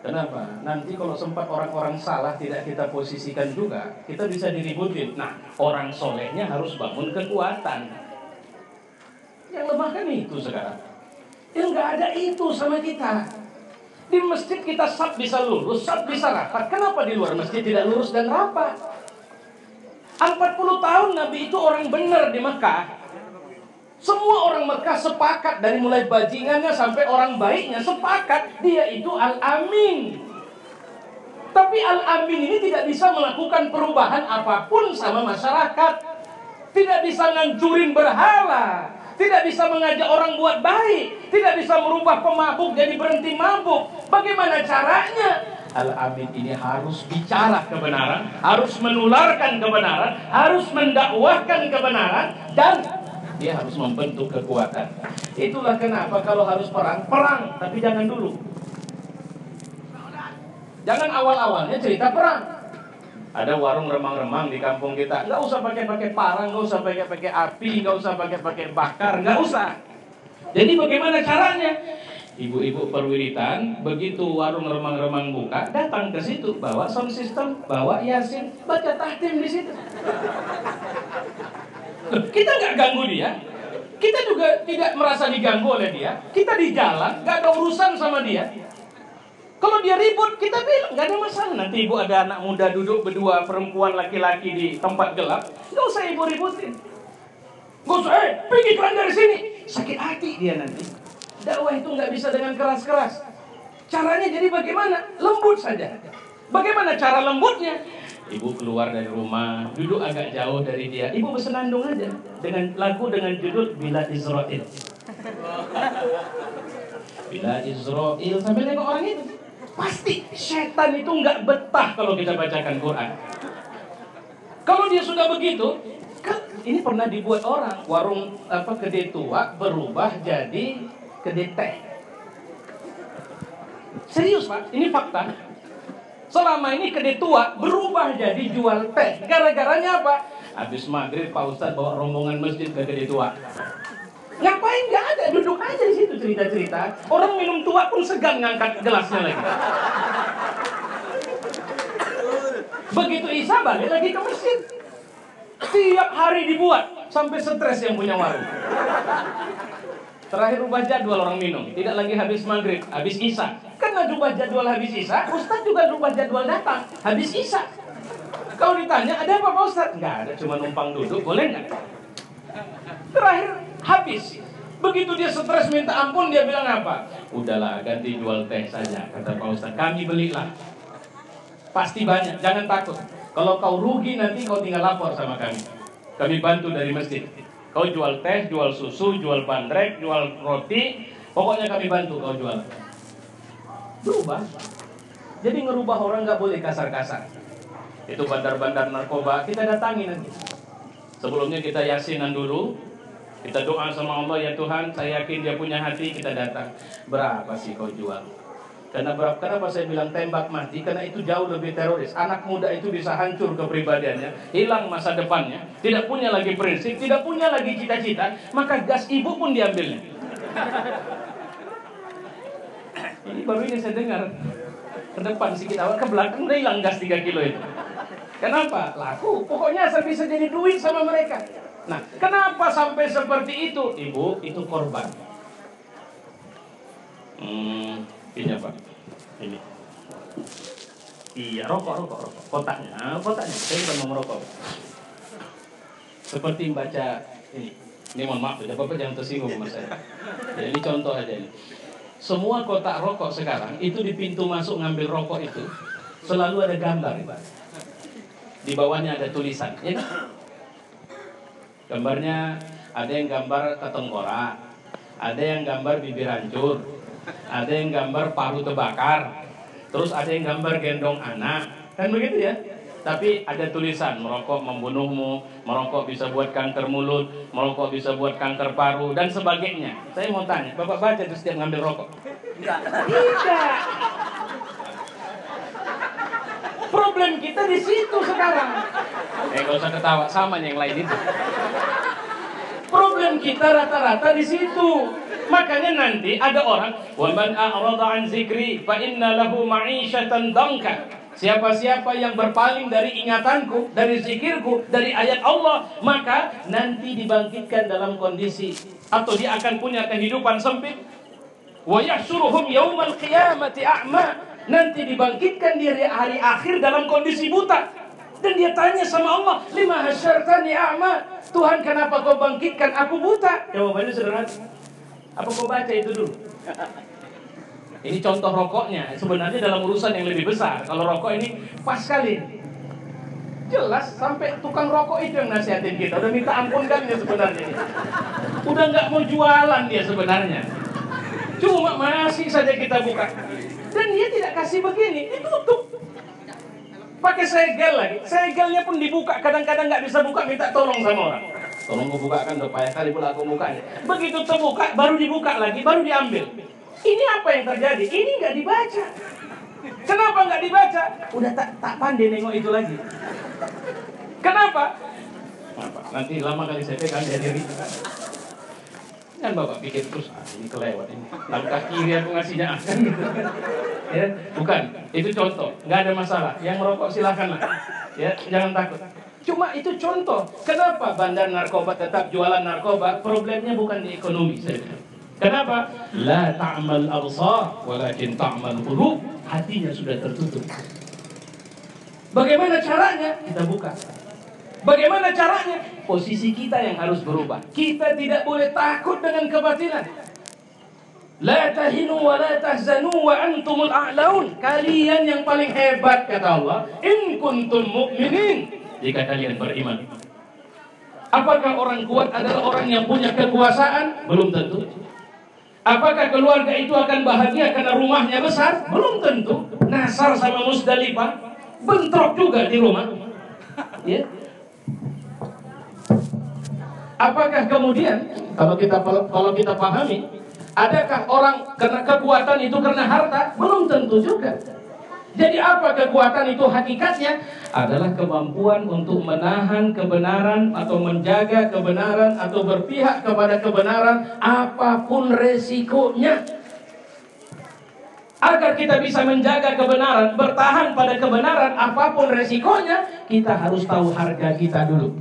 Kenapa? Nanti kalau sempat orang-orang salah tidak kita posisikan juga, kita bisa diributin. Nah, orang solehnya harus bangun kekuatan. Yang lemah kan itu sekarang. Yang nggak ada itu sama kita. Di masjid kita sab bisa lurus, sab bisa rapat. Kenapa di luar masjid tidak lurus dan rapat? 40 tahun Nabi itu orang benar di Mekah. Semua orang Mekah sepakat, dari mulai bajingannya sampai orang baiknya sepakat dia itu Al-Amin. Tapi Al-Amin ini tidak bisa melakukan perubahan apapun sama masyarakat. Tidak bisa ngancurin berhala, tidak bisa mengajak orang buat baik, tidak bisa merubah pemabuk jadi berhenti mabuk. Bagaimana caranya? Al-Amin ini harus bicara kebenaran, harus menularkan kebenaran, harus mendakwahkan kebenaran, dan dia harus membentuk kekuatan. Itulah kenapa kalau harus perang, perang, tapi jangan dulu. Jangan awal-awalnya cerita perang. Ada warung remang-remang di kampung kita, nggak usah pakai parang, nggak usah pakai api, nggak usah pakai bakar, nggak usah. Jadi bagaimana caranya? Ibu-ibu perwiritan, begitu warung remang-remang buka, datang ke situ, bawa sound system, bawa Yasin, baca tahtim di situ. Kita nggak ganggu dia, kita juga tidak merasa diganggu oleh dia. Kita di jalan, nggak ada urusan sama dia. Kalau dia ribut, kita bilang nggak ada masalah. Nanti ibu ada anak muda duduk berdua, perempuan laki-laki di tempat gelap, nggak usah ibu ributin. Nggak usah, pergi kalian dari sini. Sakit hati dia nanti. Dakwah itu nggak bisa dengan keras-keras. Caranya jadi bagaimana? Lembut saja. Bagaimana cara lembutnya? Ibu keluar dari rumah, duduk agak jauh dari dia. Ibu bersenandung aja dengan lagu dengan judul Bila Israel. Bila Israel, sambil nengok orang itu. Pasti setan itu nggak betah kalau kita bacakan Quran. Kalau dia sudah begitu, kan ini pernah dibuat orang warung kedai tua berubah jadi kedai teh. Serius Pak, ini fakta. Selama ini kedai tua berubah jadi jual teh. Gara-garanya apa? Habis maghrib Pak Ustadz bawa rombongan masjid ke kedai tua. Ngapain? Nggak ada, duduk aja di situ cerita-cerita. Orang minum tua pun segan ngangkat gelasnya lagi. Begitu Isya balik lagi ke masjid. Tiap hari dibuat, sampai stres yang punya warung. Terakhir rubah jadwal orang minum, tidak lagi habis maghrib, habis Isya. Karena rubah jadwal habis Isya, Ustadz juga rubah jadwal datang habis Isya. Kalau ditanya ada apa Pak Ustadz? Nggak ada, cuma numpang duduk, boleh nggak? Terakhir habis. Begitu dia stres minta ampun, dia bilang apa? Udahlah, ganti jual teh saja, kata Pak Ustadz. Kami belilah. Pasti banyak, jangan takut. Kalau kau rugi nanti kau tinggal lapor sama kami. Kami bantu dari masjid. Kau jual teh, jual susu, jual bandrek, jual roti, pokoknya kami bantu kau jual. Berubah. Jadi ngerubah orang nggak boleh kasar-kasar. Itu bandar-bandar narkoba kita datangi nanti. Sebelumnya kita yasinan dulu. Kita doa sama Allah, ya Tuhan, saya yakin dia punya hati, kita datang. Berapa sih kau jual? Kenapa saya bilang tembak mati? Karena itu jauh lebih teroris. Anak muda itu bisa hancur kepribadiannya, hilang masa depannya, tidak punya lagi prinsip, tidak punya lagi cita-cita, maka gas ibu pun diambilnya. Ini baru ini saya dengar. Ke depan sedikit awal, ke belakang udah hilang gas 3 kilo itu. Kenapa? Laku. Pokoknya asal bisa jadi duit sama mereka. Nah, kenapa sampai seperti itu? Ibu, itu korban. Ini apa? Ini. Iya, rokok. Kotaknya. Saya bukan mau merokok. Seperti membaca ini. Ini mohon maaf, Bapak jangan tersinggung sama saya. Ya, ini contoh aja ini. Semua kotak rokok sekarang itu di pintu masuk ngambil rokok itu selalu ada gambar, Pak. Di bawahnya ada tulisan, ya kan? Gambarnya ada yang gambar ketengkorak, ada yang gambar bibir hancur, ada yang gambar paru terbakar, terus ada yang gambar gendong anak, kan begitu ya? Tapi ada tulisan, merokok membunuhmu, merokok bisa buat kanker mulut, merokok bisa buat kanker paru, dan sebagainya. Saya mau tanya, Bapak baca itu setiap ngambil rokok? Tidak. Problem kita di situ sekarang. Gak usah ketawa, sama yang lain itu. Problem kita rata-rata di situ. Makanya nanti ada orang, wa man a'rada an zikri fa inna lahu ma'isyatan danka. Siapa-siapa yang berpaling dari ingatanku, dari zikirku, dari ayat Allah, maka nanti dibangkitkan dalam kondisi atau dia akan punya kehidupan sempit. Wa yahsyuruhum yaumal qiyamati a'ma. Nanti dibangkitkan di hari akhir dalam kondisi buta. Dan dia tanya sama Allah, lima hasyartani a'ma, Tuhan kenapa kau bangkitkan aku buta? Jawabannya sederhana. Apa kau baca itu dulu? Ini contoh rokoknya. Sebenarnya dalam urusan yang lebih besar. Kalau rokok ini pas sekali. Jelas sampai tukang rokok itu yang nasihatin kita. Udah minta ampun kan dia sebenarnya. Udah nggak mau jualan dia sebenarnya. Cuma masih saja kita buka. Dan dia tidak kasih begini, ditutup. Pakai segel lagi. Segelnya pun dibuka. Kadang-kadang nggak bisa buka, minta tolong sama orang. Tolong gue bukakan, udah payah kali pula aku bukanya. Begitu terbuka, baru dibuka lagi, baru diambil. Ini apa yang terjadi? Ini nggak dibaca. Kenapa nggak dibaca? Udah tak pandai nengok itu lagi. Kenapa? Nanti lama kali saya pegang dia diri. Kan Bapak pikir terus, ini kelewat ini. Langkah kiri aku ngasihnya akan gitu. Ya, bukan. Itu contoh, nggak ada masalah. Yang merokok silakanlah. Ya, jangan takut. Cuma itu contoh. Kenapa bandar narkoba tetap jualan narkoba? Problemnya bukan di ekonomi saja. Kenapa? La ta'mal absar walakin ta'mal qulub. Hatinya sudah tertutup. Bagaimana caranya? Kita buka. Bagaimana caranya? Posisi kita yang harus berubah. Kita tidak boleh takut dengan kebatilan. La tahinu wa la tahzanu wa antumul a'laun. Kalian yang paling hebat kata Allah. In kuntum mu'minin. Jika kalian beriman. Apakah orang kuat adalah orang yang punya kekuasaan? Belum tentu. Apakah keluarga itu akan bahagia karena rumahnya besar? Belum tentu. Nasar sama Musdalifah bentrok juga di rumah. Ya. Apakah kemudian kalau kita pahami, adakah orang karena kekuatan itu karena harta? Belum tentu juga. Jadi apa kekuatan itu hakikatnya? Adalah kemampuan untuk menahan kebenaran atau menjaga kebenaran atau berpihak kepada kebenaran apapun resikonya. Agar kita bisa menjaga kebenaran, bertahan pada kebenaran apapun resikonya, kita harus tahu harga kita dulu.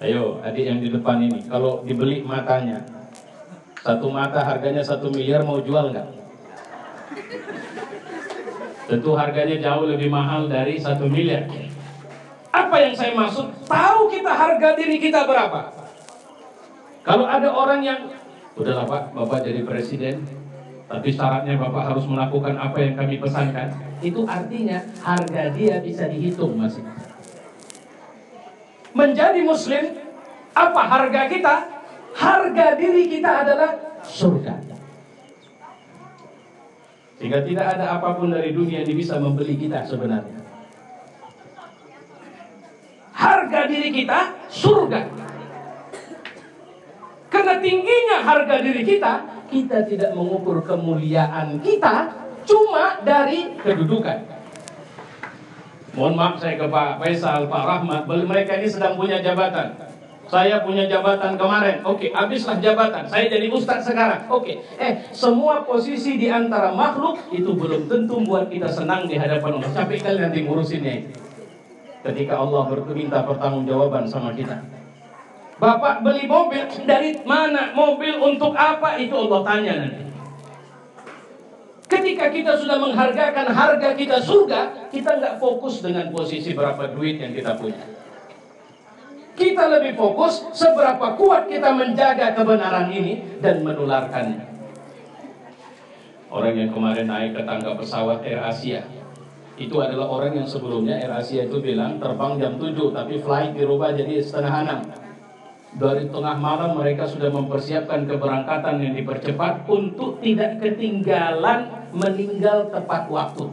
Ayo adik yang di depan ini, kalau dibeli matanya, satu mata harganya 1 miliar, mau jual nggak? Tentu harganya jauh lebih mahal dari 1 miliar. Apa yang saya maksud? Tahu kita harga diri kita berapa? Kalau ada orang yang, udahlah Pak, Bapak jadi presiden, tapi syaratnya Bapak harus melakukan apa yang kami pesankan. Itu artinya harga dia bisa dihitung masih. Menjadi muslim, apa harga kita? Harga diri kita adalah surga. Sehingga tidak ada apapun dari dunia yang bisa membeli kita sebenarnya. Harga diri kita surga. Karena tingginya harga diri kita, kita tidak mengukur kemuliaan kita cuma dari kedudukan. Mohon maaf saya ke Pak Faisal, Pak Rahmat, mereka ini sedang punya jabatan. Saya punya jabatan kemarin, oke, habislah jabatan, saya jadi ustadz sekarang, oke. Semua posisi di antara makhluk itu belum tentu buat kita senang di hadapan Allah. Capek kali nanti ngurusinnya itu. Ketika Allah minta pertanggungjawaban sama kita. Bapak beli mobil, dari mana? Mobil untuk apa? Itu Allah tanya nanti. Ketika kita sudah menghargakan harga kita surga, kita nggak fokus dengan posisi berapa duit yang kita punya. Kita lebih fokus seberapa kuat kita menjaga kebenaran ini dan menularkannya. Orang yang kemarin naik ke tangga pesawat Air Asia, itu adalah orang yang sebelumnya Air Asia itu bilang terbang jam 7, tapi flight dirubah jadi setengah 6. Dari tengah malam mereka sudah mempersiapkan keberangkatan yang dipercepat untuk tidak ketinggalan meninggal tepat waktu.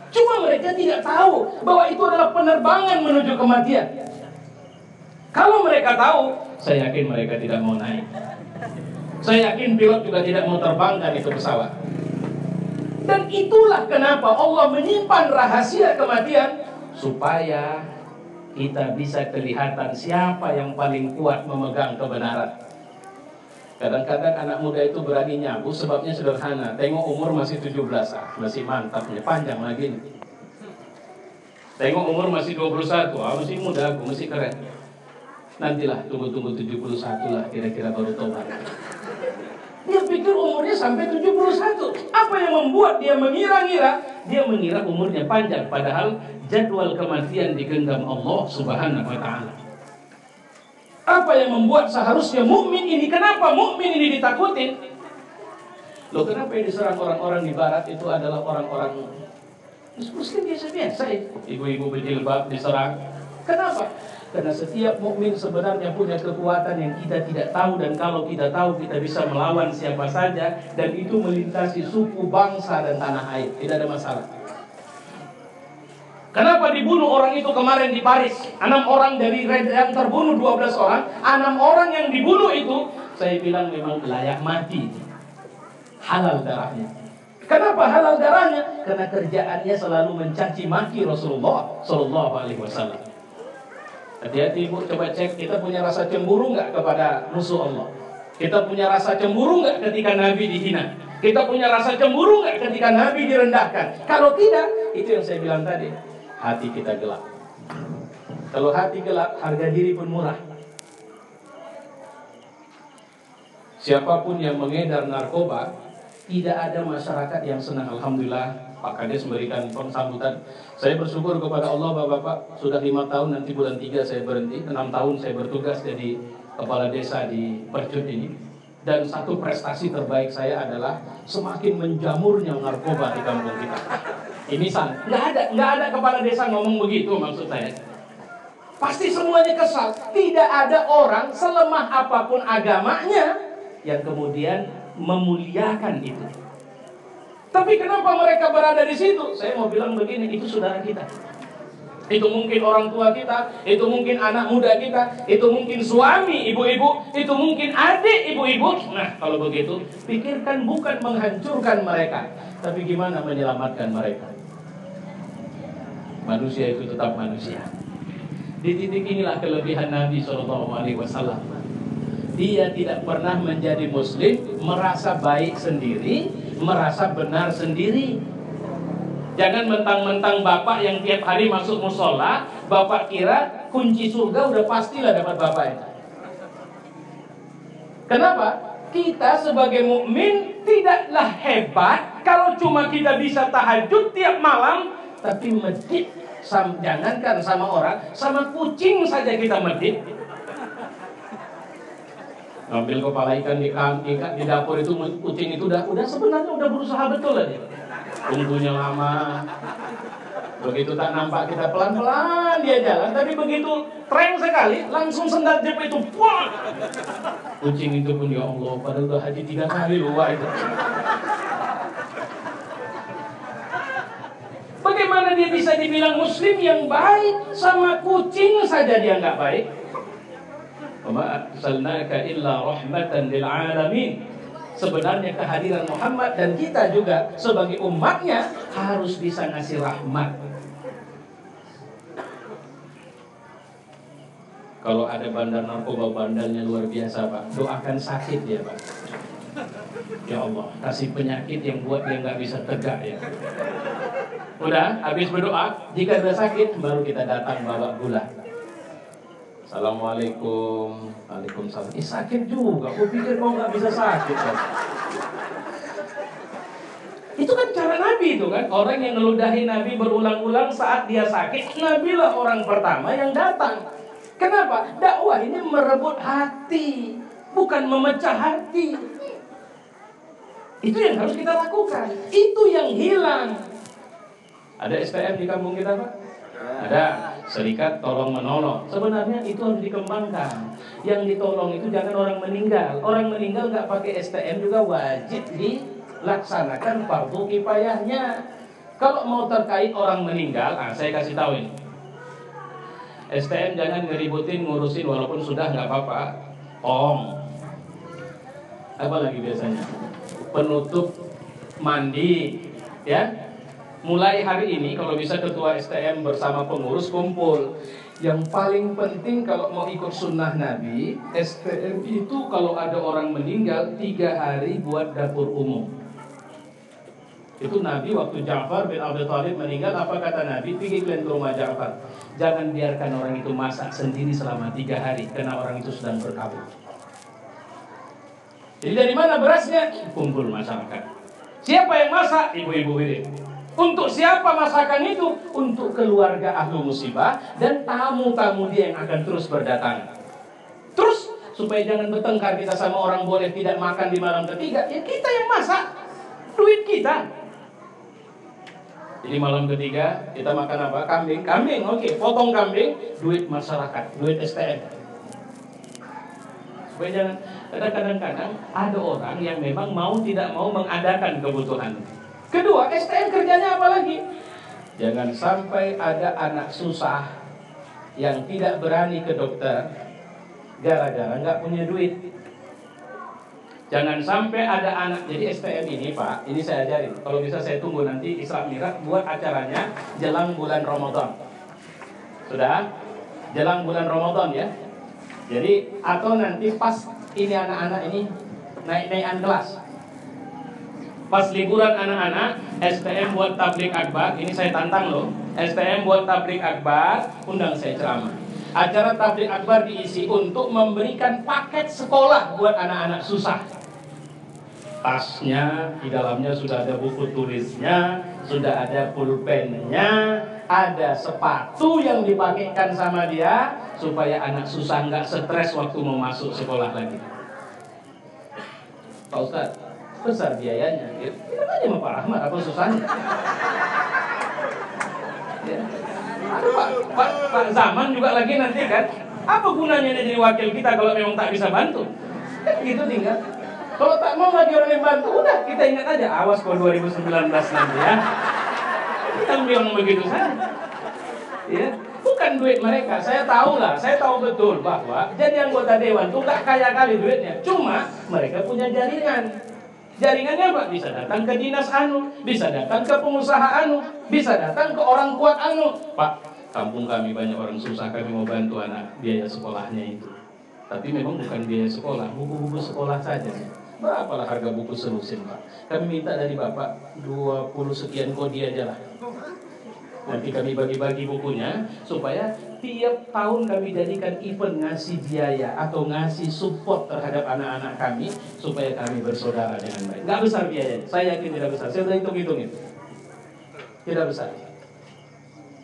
Cuma mereka tidak tahu bahwa itu adalah penerbangan menuju kematian. Kalau mereka tahu, saya yakin mereka tidak mau naik. Saya yakin pilot juga tidak mau terbangkan itu pesawat. Dan itulah kenapa Allah menyimpan rahasia kematian, supaya kita bisa kelihatan siapa yang paling kuat memegang kebenaran. Kadang-kadang anak muda itu berani nyabu, sebabnya sederhana. Tengok umur masih 17, masih mantap, panjang lagi nih. Tengok umur masih 21, masih muda aku, masih keren. Nantilah tunggu 71 lah, kira-kira baru tobat. Dia pikir umurnya sampai 71. Apa yang membuat dia mengira-ngira? Dia mengira umurnya panjang, padahal jadwal kematian digenggam Allah Subhanahu wa Ta'ala. Apa yang membuat seharusnya mukmin ini, kenapa mukmin ini ditakutin? Loh, kenapa yang diserang orang-orang di barat itu adalah orang-orang Muslim biasa-biasa ya? Ibu-ibu berjilbab diserang. Kenapa? Karena setiap mukmin sebenarnya punya kekuatan yang kita tidak tahu, dan kalau kita tahu kita bisa melawan siapa saja, dan itu melintasi suku, bangsa, dan tanah air. Tidak ada masalah. Kenapa dibunuh orang itu kemarin di Paris? 6 orang dari yang terbunuh 12 orang, 6 orang yang dibunuh itu, saya bilang memang layak mati. Halal darahnya. Kenapa halal darahnya? Karena kerjaannya selalu mencaci maki Rasulullah Sallallahu Alaihi Wasallam. Hati-hati ibu, coba cek, kita punya rasa cemburu nggak kepada musuh Allah? Kita punya rasa cemburu nggak ketika Nabi dihina? Kita punya rasa cemburu nggak ketika Nabi direndahkan? Kalau tidak, itu yang saya bilang tadi, hati kita gelap. Kalau hati gelap, harga diri pun murah. Siapapun yang mengedar narkoba, tidak ada masyarakat yang senang. Alhamdulillah, Pak Kades memberikan sambutan. Saya bersyukur kepada Allah, Bapak-Bapak. Sudah 5 tahun, nanti bulan 3 saya berhenti. 6 tahun saya bertugas jadi kepala desa di Percut ini. Dan satu prestasi terbaik saya adalah semakin menjamurnya narkoba di kampung kita. Ini nggak ada kepala desa ngomong begitu, maksud saya. Pasti semuanya kesal. Tidak ada orang selemah apapun agamanya yang kemudian memuliakan itu. Tapi kenapa mereka berada di situ? Saya mau bilang begini, itu saudara kita. Itu mungkin orang tua kita, itu mungkin anak muda kita, itu mungkin suami ibu-ibu, itu mungkin adik ibu-ibu. Nah, kalau begitu, pikirkan bukan menghancurkan mereka, tapi gimana menyelamatkan mereka. Manusia itu tetap manusia. Di titik inilah kelebihan Nabi SAW. Dia tidak pernah menjadi muslim merasa baik sendiri, merasa benar sendiri. Jangan mentang-mentang bapak yang tiap hari masuk musola, bapak kira kunci surga udah pastilah dapat bapak itu. Kenapa? Kita sebagai mukmin tidaklah hebat kalau cuma kita bisa tahajud tiap malam, tapi medit. Jangankan sama orang, sama kucing saja kita medit. Ambil kepala ikan di dapur itu, kucing itu udah sebenarnya udah berusaha betul lah dia. Tunggunya lama. Begitu tak nampak kita pelan-pelan dia jalan, tapi begitu tren sekali langsung sendal jep itu. Wah! Kucing itu pun ya Allah, padahal udah haji 3 kali luar itu. Bagaimana dia bisa dibilang muslim yang baik, sama kucing saja dia nggak baik? Wa arsalnaka illa rahmatan lil alamin. Sebenarnya kehadiran Muhammad dan kita juga sebagai umatnya harus bisa ngasih rahmat. Kalau ada bandar narkoba, bandarnya luar biasa Pak, doakan sakit ya Pak. Ya Allah, kasih penyakit yang buat dia nggak bisa tegak ya. Udah, habis berdoa, jika ada sakit baru kita datang bawa gula. Assalamualaikum. Waalaikumsalam. Sakit juga. Aku pikir kau nggak bisa sakit kan? Itu kan cara Nabi itu kan. Orang yang ngeludahi Nabi berulang-ulang saat dia sakit, Nabi lah orang pertama yang datang. Kenapa? Dakwah ini merebut hati, bukan memecah hati. Itu yang harus kita lakukan. Itu yang hilang. Ada STM di kampung kita Pak? Ada. Serikat tolong menolong. Sebenarnya itu harus dikembangkan. Yang ditolong itu jangan orang meninggal. Orang meninggal nggak pakai STM juga wajib dilaksanakan fardu kifayahnya. Kalau mau terkait orang meninggal, saya kasih tahu ini. STM jangan ngeributin ngurusin walaupun sudah nggak apa-apa. Apa lagi biasanya? Penutup mandi, ya. Mulai hari ini kalau bisa ketua STM bersama pengurus kumpul. Yang paling penting kalau mau ikut sunnah Nabi, STM itu kalau ada orang meninggal 3 hari buat dapur umum. Itu Nabi waktu Ja'far bin Abi Thalib meninggal, apa kata Nabi? Pergi kalian ke rumah Ja'far. Jangan biarkan orang itu masak sendiri selama 3 hari karena orang itu sedang berkabung. Jadi dari mana berasnya? Kumpul masyarakat. Siapa yang masak? Ibu-ibu ini. Untuk siapa masakan itu? Untuk keluarga ahlu musibah dan tamu-tamu dia yang akan terus berdatangan. Terus supaya jangan bertengkar kita sama orang boleh tidak makan di malam ketiga, ya kita yang masak, duit kita. Jadi malam ketiga kita makan apa? Kambing, oke, potong kambing, duit masyarakat, duit STM. Supaya jangan, kadang-kadang ada orang yang memang mau tidak mau mengadakan kebutuhan. Kedua, STM kerjanya apa lagi? Jangan sampai ada anak susah yang tidak berani ke dokter gara-gara nggak punya duit. Jangan sampai ada anak. Jadi STM ini Pak, ini saya ajarin. Kalau bisa saya tunggu nanti Isra Mi'raj buat acaranya jelang bulan Ramadan. Sudah? Jelang bulan Ramadan ya. Jadi atau nanti pas ini anak-anak ini naik-naikan kelas. Pas liburan anak-anak, STM buat tablik akbar. Ini saya tantang loh. STM buat tablik akbar, undang saya ceramah. Acara tablik akbar diisi untuk memberikan paket sekolah buat anak-anak susah. Tasnya, di dalamnya sudah ada buku tulisnya, sudah ada pulpennya, ada sepatu yang dipakaikan sama dia, supaya anak susah nggak stres waktu mau masuk sekolah lagi. Pak Ustadz, besar biayanya. Ya, kita aja sama Pak Rahmat, apa susahnya? Ya. Aduh, Pak Zaman juga lagi nanti kan. Apa gunanya dia jadi wakil kita kalau memang tak bisa bantu? Kan gitu tinggal. Kalau tak mau lagi orang yang bantu, udah kita ingat aja. Awas kalau 2019 nanti ya. Kita bilang begitu saja. Ya, bukan duit mereka. Saya tahu lah, saya tahu betul bahwa jadi anggota dewan itu nggak kaya kali duitnya. Cuma mereka punya jaringan. Jaringannya apa? Bisa datang ke dinas anu, bisa datang ke pengusaha anu, bisa datang ke orang kuat anu. Pak, kampung kami banyak orang susah, kami mau bantu anak biaya sekolahnya itu. Tapi memang bukan biaya sekolah, buku-buku sekolah saja. Berapalah harga buku selusin Pak? Kami minta dari Bapak 20 sekian kodi aja lah. Nanti kami bagi-bagi bukunya supaya tiap tahun kami jadikan event ngasih biaya atau ngasih support terhadap anak-anak kami supaya kami bersaudara dengan baik. Nggak besar biayanya, saya yakin tidak besar. Saya sudah hitung-hitung itu, tidak besar.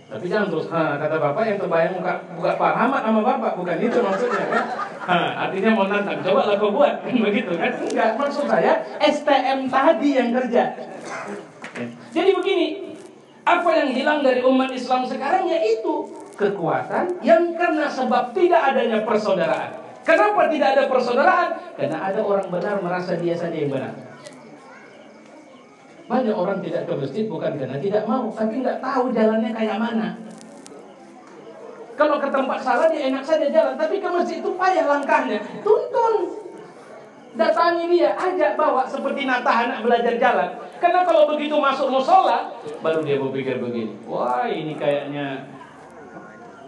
Tapi jangan terus, kata Bapak yang terbayang buka Pak Rahmat sama Bapak, bukan itu maksudnya kan? Artinya mau nantang, coba lah kau buat, begitu kan? Enggak, maksud saya STM tadi yang kerja. Jadi begini. Apa yang hilang dari umat Islam sekarang yaitu kekuatan yang karena sebab tidak adanya persaudaraan. Kenapa tidak ada persaudaraan? Karena ada orang benar merasa dia saja yang benar. Banyak orang tidak ke masjid bukan karena tidak mau, tapi nggak tahu jalannya kayak mana. Kalau ke tempat salah dia enak saja jalan, tapi ke masjid itu payah langkahnya. Tuntun. Datangi dia, ajak bawa seperti natah anak belajar jalan. Karena kalau begitu masuk musola, baru dia berpikir begini, wah ini kayaknya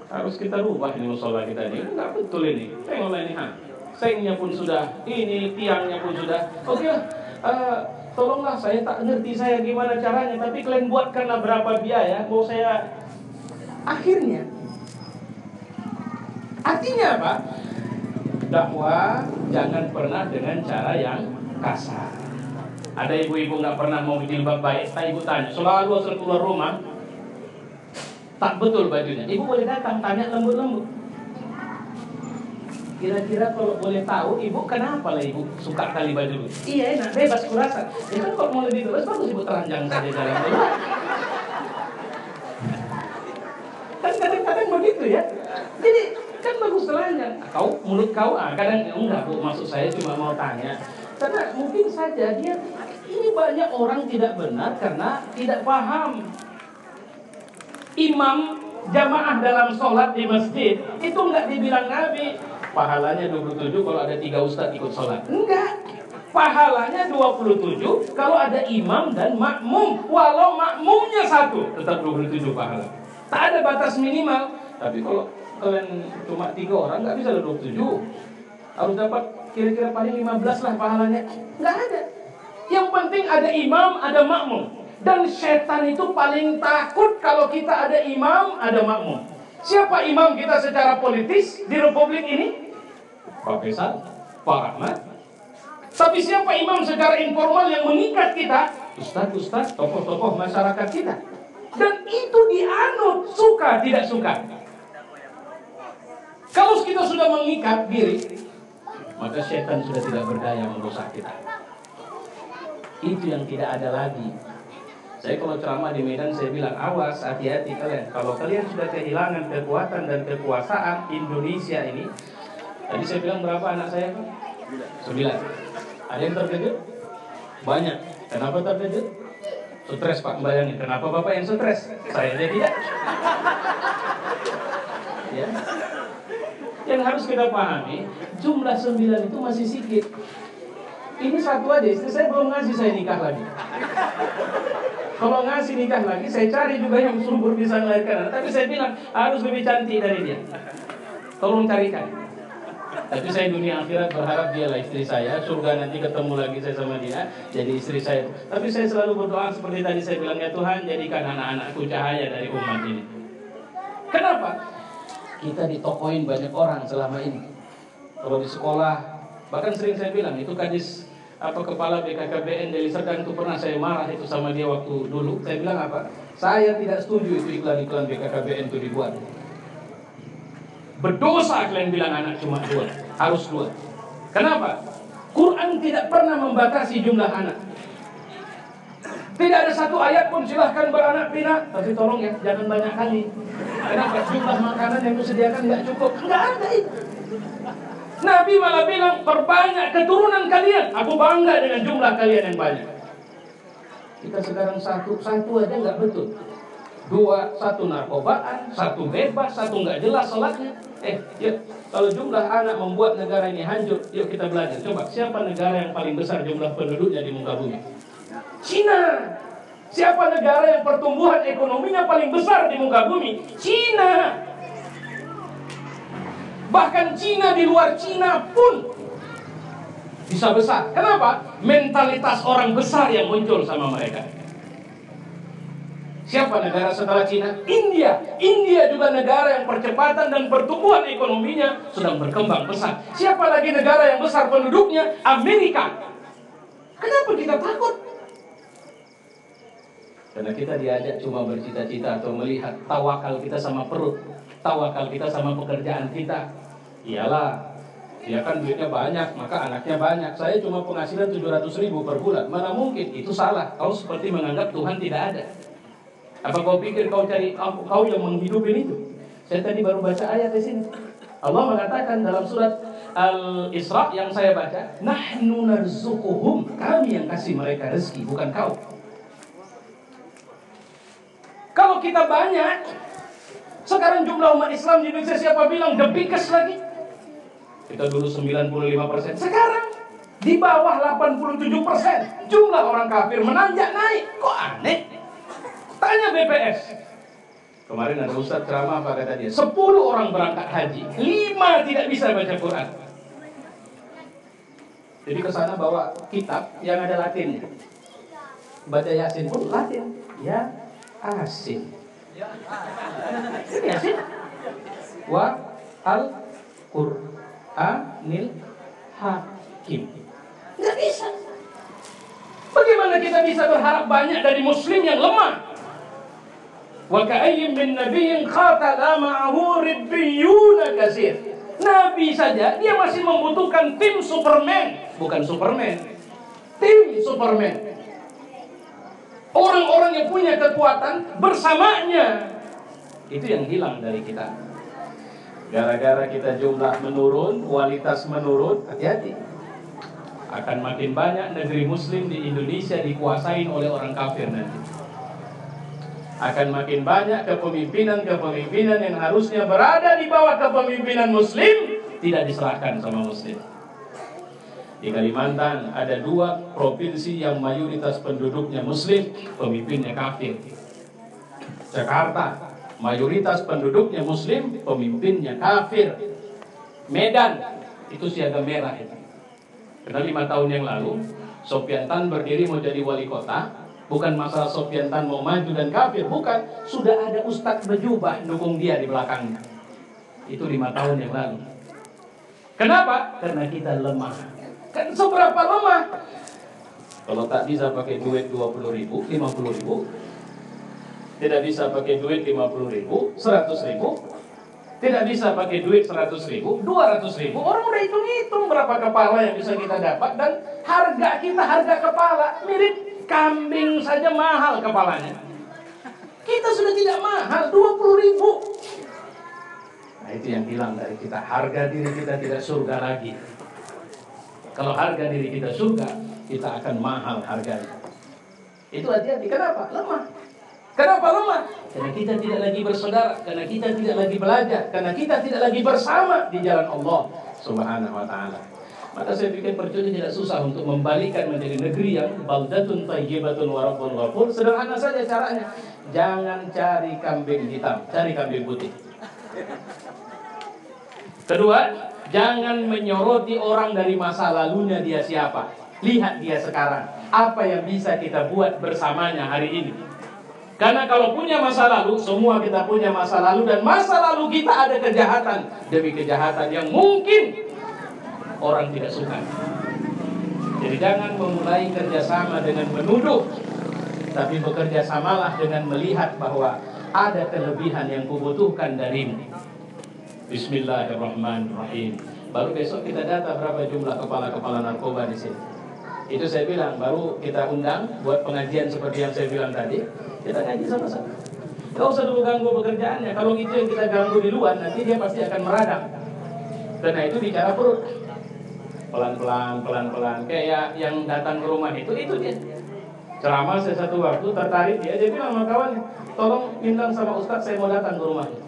harus kita rubah ini musola kita ini. Enggak betul ini. Tengoklah ini, sengnya pun sudah, ini tiangnya pun sudah. Oke, tolonglah saya tak ngerti saya gimana caranya, tapi kalian buatkanlah berapa biaya, mau saya. Akhirnya, artinya apa? Dakwah jangan pernah dengan cara yang kasar. Ada ibu-ibu nggak pernah mau jilbab baik, tak ibu tanya, selalu asal keluar rumah tak betul bajunya. Ibu boleh datang tanya lembut-lembut. Kira-kira kalau boleh tahu, ibu kenapa lah ibu suka kali baju? Iya enak, bebas kurasa. Ya kan kalau mau lebih bebas bagus ibu telanjang saja jalan keluar. Kan kadang-kadang begitu ya. Jadi kan bagus telanjang. Mulut kau kadang enggak Bu, maksud saya cuma mau tanya. Karena mungkin saja dia ini banyak orang tidak benar karena tidak paham. Imam jamaah dalam sholat di masjid itu enggak dibilang Nabi pahalanya 27 kalau ada 3 ustadz ikut sholat. Enggak. Pahalanya 27 kalau ada imam dan makmum. Walau makmumnya 1 tetap 27 pahala. Tak ada batas minimal. Tapi kalau kalian cuma 3 orang nggak bisa 27. Harus dapat kira-kira paling 15 lah pahalanya. Nggak ada. Yang penting ada imam, ada makmum. Dan setan itu paling takut kalau kita ada imam, ada makmum. Siapa imam kita secara politis di republik ini? Pak Faisal, Pak Rahmat. Tapi siapa imam secara informal yang mengikat kita? Ustaz-ustaz, tokoh-tokoh masyarakat kita. Dan itu dianut, suka tidak suka. Kalau kita sudah mengikat diri, maka setan sudah tidak berdaya merusak kita. Itu yang tidak ada lagi. Saya kalau ceramah di Medan saya bilang, awas, hati-hati kalian. Kalau kalian sudah kehilangan kekuatan dan kekuasaan Indonesia ini. Tadi saya bilang berapa anak saya? 9. Ada yang terkejut? Banyak. Kenapa terkejut? Stres Pak, bayangin. Kenapa Bapak yang stres? Saya aja tidak. Ya. Yang harus kita pahami, jumlah 9 itu masih sedikit. Ini satu aja, istri saya belum ngasih saya nikah lagi. Kalau ngasih nikah lagi, saya cari juga yang subur bisa melahirkan anak. Tapi saya bilang, harus lebih cantik dari dia. Tolong carikan. Tapi saya dunia akhirat berharap dialah istri saya. Surga nanti ketemu lagi saya sama dia, jadi istri saya. Tapi saya selalu berdoa seperti tadi saya bilang, ya Tuhan, jadikan anak-anakku cahaya dari umat ini. Kenapa? Kita ditokoin banyak orang selama ini. Kalau di sekolah, bahkan sering saya bilang, itu kadis kepala BKKBN Deli Serdang itu pernah saya marah itu sama dia waktu dulu. Saya bilang apa? Saya tidak setuju itu iklan-iklan BKKBN itu dibuat. Berdosa kalian bilang anak cuma 2, harus 2. Kenapa? Quran tidak pernah membatasi jumlah anak. Tidak ada satu ayat pun silahkan beranak pinak, tapi tolong ya jangan banyak kali. Kenapa? Jumlah makanan yang disediakan nggak cukup. Nggak ada itu. Nabi malah bilang, perbanyak keturunan kalian. Aku bangga dengan jumlah kalian yang banyak. Kita sekarang satu aja nggak betul. 2, 1 narkobaan, 1 bebas, 1 nggak jelas sholatnya. Yuk, kalau jumlah anak membuat negara ini hancur, yuk kita belajar. Coba, siapa negara yang paling besar jumlah penduduknya di muka bumi? Cina. Siapa negara yang pertumbuhan ekonominya paling besar di muka bumi? Cina. Bahkan Cina di luar Cina pun bisa besar. Kenapa? Mentalitas orang besar yang muncul sama mereka. Siapa negara setelah Cina? India. India juga negara yang percepatan dan pertumbuhan ekonominya sedang berkembang besar. Siapa lagi negara yang besar penduduknya? Amerika. Kenapa kita takut? Karena kita diajak cuma bercita-cita atau melihat tawakal kita sama perut, tawakal kita sama pekerjaan kita. Iyalah, dia kan duitnya banyak, maka anaknya banyak. Saya cuma penghasilan 700.000 per bulan. Mana mungkin? Itu salah. Kau seperti menganggap Tuhan tidak ada. Apa kau pikir kau yang menghidupin itu? Saya tadi baru baca ayat di sini. Allah mengatakan dalam surat Al-Isra yang saya baca, nahnu narzuquhum, kami yang kasih mereka rezeki, bukan kau. Kalau kita banyak, sekarang jumlah umat Islam di Indonesia siapa bilang the biggest lagi? Kita dulu 95%, sekarang di bawah 87%. Jumlah orang kafir menanjak naik. Kok aneh? Tanya BPS. Kemarin ada ustaz ceramah apa kata dia? 10 orang berangkat haji, 5 tidak bisa baca Quran. Jadi ke sana bawa kitab yang ada Latinnya. Baca Yasin pun Latin. Ya Asin. Yasin. Wa al-Qur'anil Hakim. Nggak bisa. Bagaimana kita bisa berharap banyak dari muslim yang lemah? Wa ka'ayyin min nabiyyin qatala ma'ahu ribbiyuna katsir. Nabi saja dia masih membutuhkan tim Superman, bukan Superman. Tim Superman. Orang-orang yang punya kekuatan bersamanya. Itu yang hilang dari kita. Gara-gara kita jumlah menurun, kualitas menurun, hati-hati. Akan makin banyak negeri muslim di Indonesia dikuasain oleh orang kafir nanti. Akan makin banyak kepemimpinan yang harusnya berada di bawah kepemimpinan muslim tidak diserahkan sama muslim. Di Kalimantan ada 2 provinsi yang mayoritas penduduknya muslim, pemimpinnya kafir. Jakarta, mayoritas penduduknya muslim, pemimpinnya kafir. Medan, itu siaga merah itu. Karena 5 tahun yang lalu Sofyan Tan berdiri mau jadi wali kota. Bukan masalah Sofyan Tan mau maju dan kafir, bukan. Sudah ada ustadz berjubah dukung dia di belakangnya. Itu 5 tahun yang lalu. Kenapa? Karena kita lemah. Kan seberapa lemah? Kalau tak bisa pakai duit 20.000, 50.000, tidak bisa pakai duit 50.000, 100.000, Tidak bisa pakai duit 100.000, 200.000. Orang udah hitung-hitung berapa kepala yang bisa kita dapat. Dan harga kita, harga kepala mirip kambing saja mahal kepalanya. Kita sudah tidak mahal, 20.000. Nah itu yang hilang dari kita. Harga diri kita tidak surga lagi. Kalau harga diri kita surga, kita akan mahal harganya. Itu hati-hati. Kenapa? Lemah. Kenapa lemah? Karena kita tidak lagi bersaudara, karena kita tidak lagi belajar, karena kita tidak lagi bersama di jalan Allah Subhanahu wa taala. Maka saya pikir percuma tidak susah untuk membalikkan menjadi negeri yang baldatun thayyibatun wa rabbun ghafur. Sederhana saja caranya. Jangan cari kambing hitam, cari kambing putih. Kedua, jangan menyoroti orang dari masa lalunya dia siapa. Lihat dia sekarang. Apa yang bisa kita buat bersamanya hari ini. Karena kalau punya masa lalu, semua kita punya masa lalu. Dan masa lalu kita ada kejahatan demi kejahatan yang mungkin orang tidak suka. Jadi jangan memulai kerjasama dengan menuduh, tapi bekerja samalah dengan melihat bahwa ada kelebihan yang kubutuhkan darimu. Bismillahirrahmanirrahim. Baru besok kita data berapa jumlah kepala-kepala narkoba di sini. Itu saya bilang, baru kita undang buat pengajian seperti yang saya bilang tadi. Kita ngaji sama-sama. Gak usah dulu ganggu pekerjaannya. Kalau itu yang kita ganggu di luar, nanti dia pasti akan meradang. Karena itu bicara perut. Pelan-pelan, pelan-pelan. Kayak yang datang ke rumah itu dia. Ceramah saya satu waktu tertarik dia bilang sama kawannya, tolong bintang sama Ustadz, saya mau datang ke rumahnya.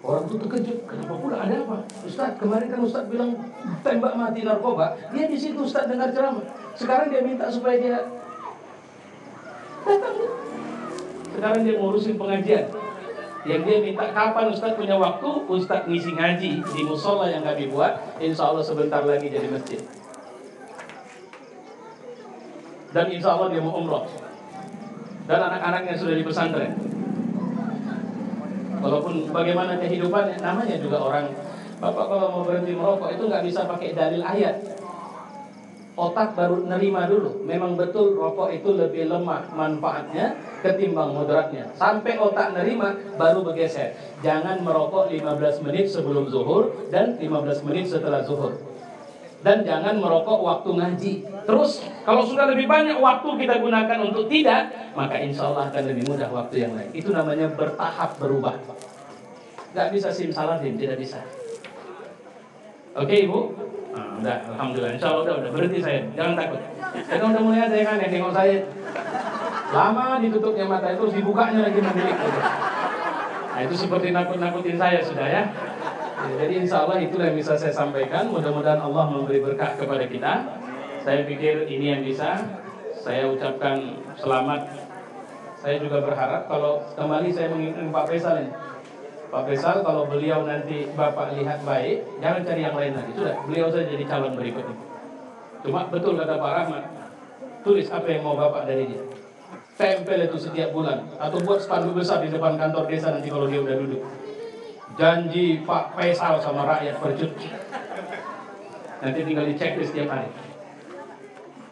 Orang itu terkejut, kenapa pula, ada apa? Ustadz, kemarin kan Ustadz bilang tembak mati narkoba. Dia di situ Ustadz dengar ceramah. Sekarang dia minta supaya dia datang. Sekarang dia ngurusin pengajian. Yang dia minta kapan Ustadz punya waktu, Ustadz ngisi ngaji di musola yang kami buat. Insya Allah sebentar lagi jadi masjid. Dan insya Allah dia mau umroh. Dan anak-anaknya sudah di pesantren. Walaupun bagaimana kehidupannya, namanya juga orang. Bapak kalau mau berhenti merokok itu nggak bisa pakai dalil ayat. Otak baru nerima dulu. Memang betul rokok itu lebih lemah manfaatnya ketimbang mudaratnya. Sampai otak nerima baru bergeser. Jangan merokok 15 menit sebelum zuhur dan 15 menit setelah zuhur. Dan jangan merokok waktu ngaji. Terus kalau sudah lebih banyak waktu kita gunakan untuk tidak, maka insya Allah akan lebih mudah waktu yang lain. Itu namanya bertahap berubah. Gak bisa simsalabim, tidak bisa. Oke Ibu? Nah, udah, alhamdulillah. Insya Allah udah berhenti saya. Jangan takut. Saya udah mulai ada yang aneh nengok saya. Lama ditutupnya mata itu, terus dibukanya lagi nanti. Nah itu seperti nakut-nakutin saya sudah ya. Jadi insya Allah itulah yang bisa saya sampaikan. Mudah-mudahan Allah memberi berkah kepada kita. Saya pikir ini yang bisa saya ucapkan selamat. Saya juga berharap kalau kembali saya mengingatkan Pak Faisal ini. Pak Faisal kalau beliau nanti Bapak lihat baik, jangan cari yang lain lagi. Sudah, beliau saja jadi calon berikutnya. Cuma betul kata Pak Rahmat, tulis apa yang mau Bapak dari dia. Tempel itu setiap bulan. Atau buat spanduk besar di depan kantor desa nanti kalau dia udah duduk. Janji Pak Faisal sama rakyat bercuti. Nanti tinggal dicek setiap hari.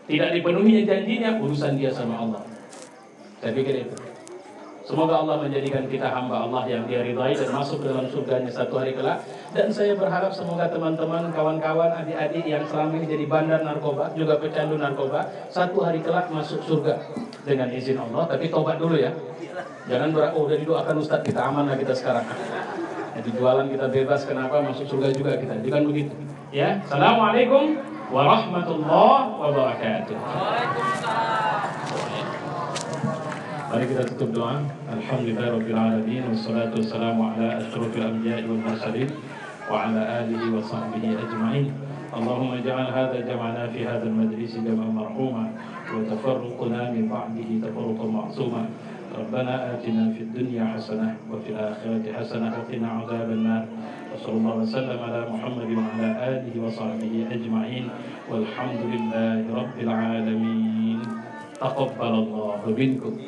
Tidak dipenuhi janjinya, urusan dia sama Allah. Saya pikir itu. Semoga Allah menjadikan kita hamba Allah yang dia ridhai dan masuk dalam surganya satu hari kelak. Dan saya berharap semoga teman-teman, kawan-kawan, adik-adik yang selama ini jadi bandar narkoba, juga pecandu narkoba, satu hari kelak masuk surga dengan izin Allah. Tapi tobat dulu ya. Jangan udah didoakan Ustadz, kita aman lah kita sekarang. Jadi jualan kita bebas, kenapa masuk surga juga kita. Bukan begitu. Ya, Assalamualaikum warahmatullahi wabarakatuh. Mari kita tutup doa. Alhamdulillahirabbil alamin wassalatu wassalamu ala asyrofil anbiya'i wal mursalin wa ala alihi wa sahbihi ajma'in. Allahumma ij'al hadha jam'ana fi hadzal majlis jam'an marhuma wa tafarruquna min ba'dihi tafarruqan ma'suma. Rabbana atina fid dunya hasanah wa fil akhirati hasanah wa qina 'adzaban nar. Wassallallahu wasallam ala Muhammadin wa ala alihi wa sahbihi ajma'in. Walhamdulillahi rabbil alamin. Taqabbalallahu minkum.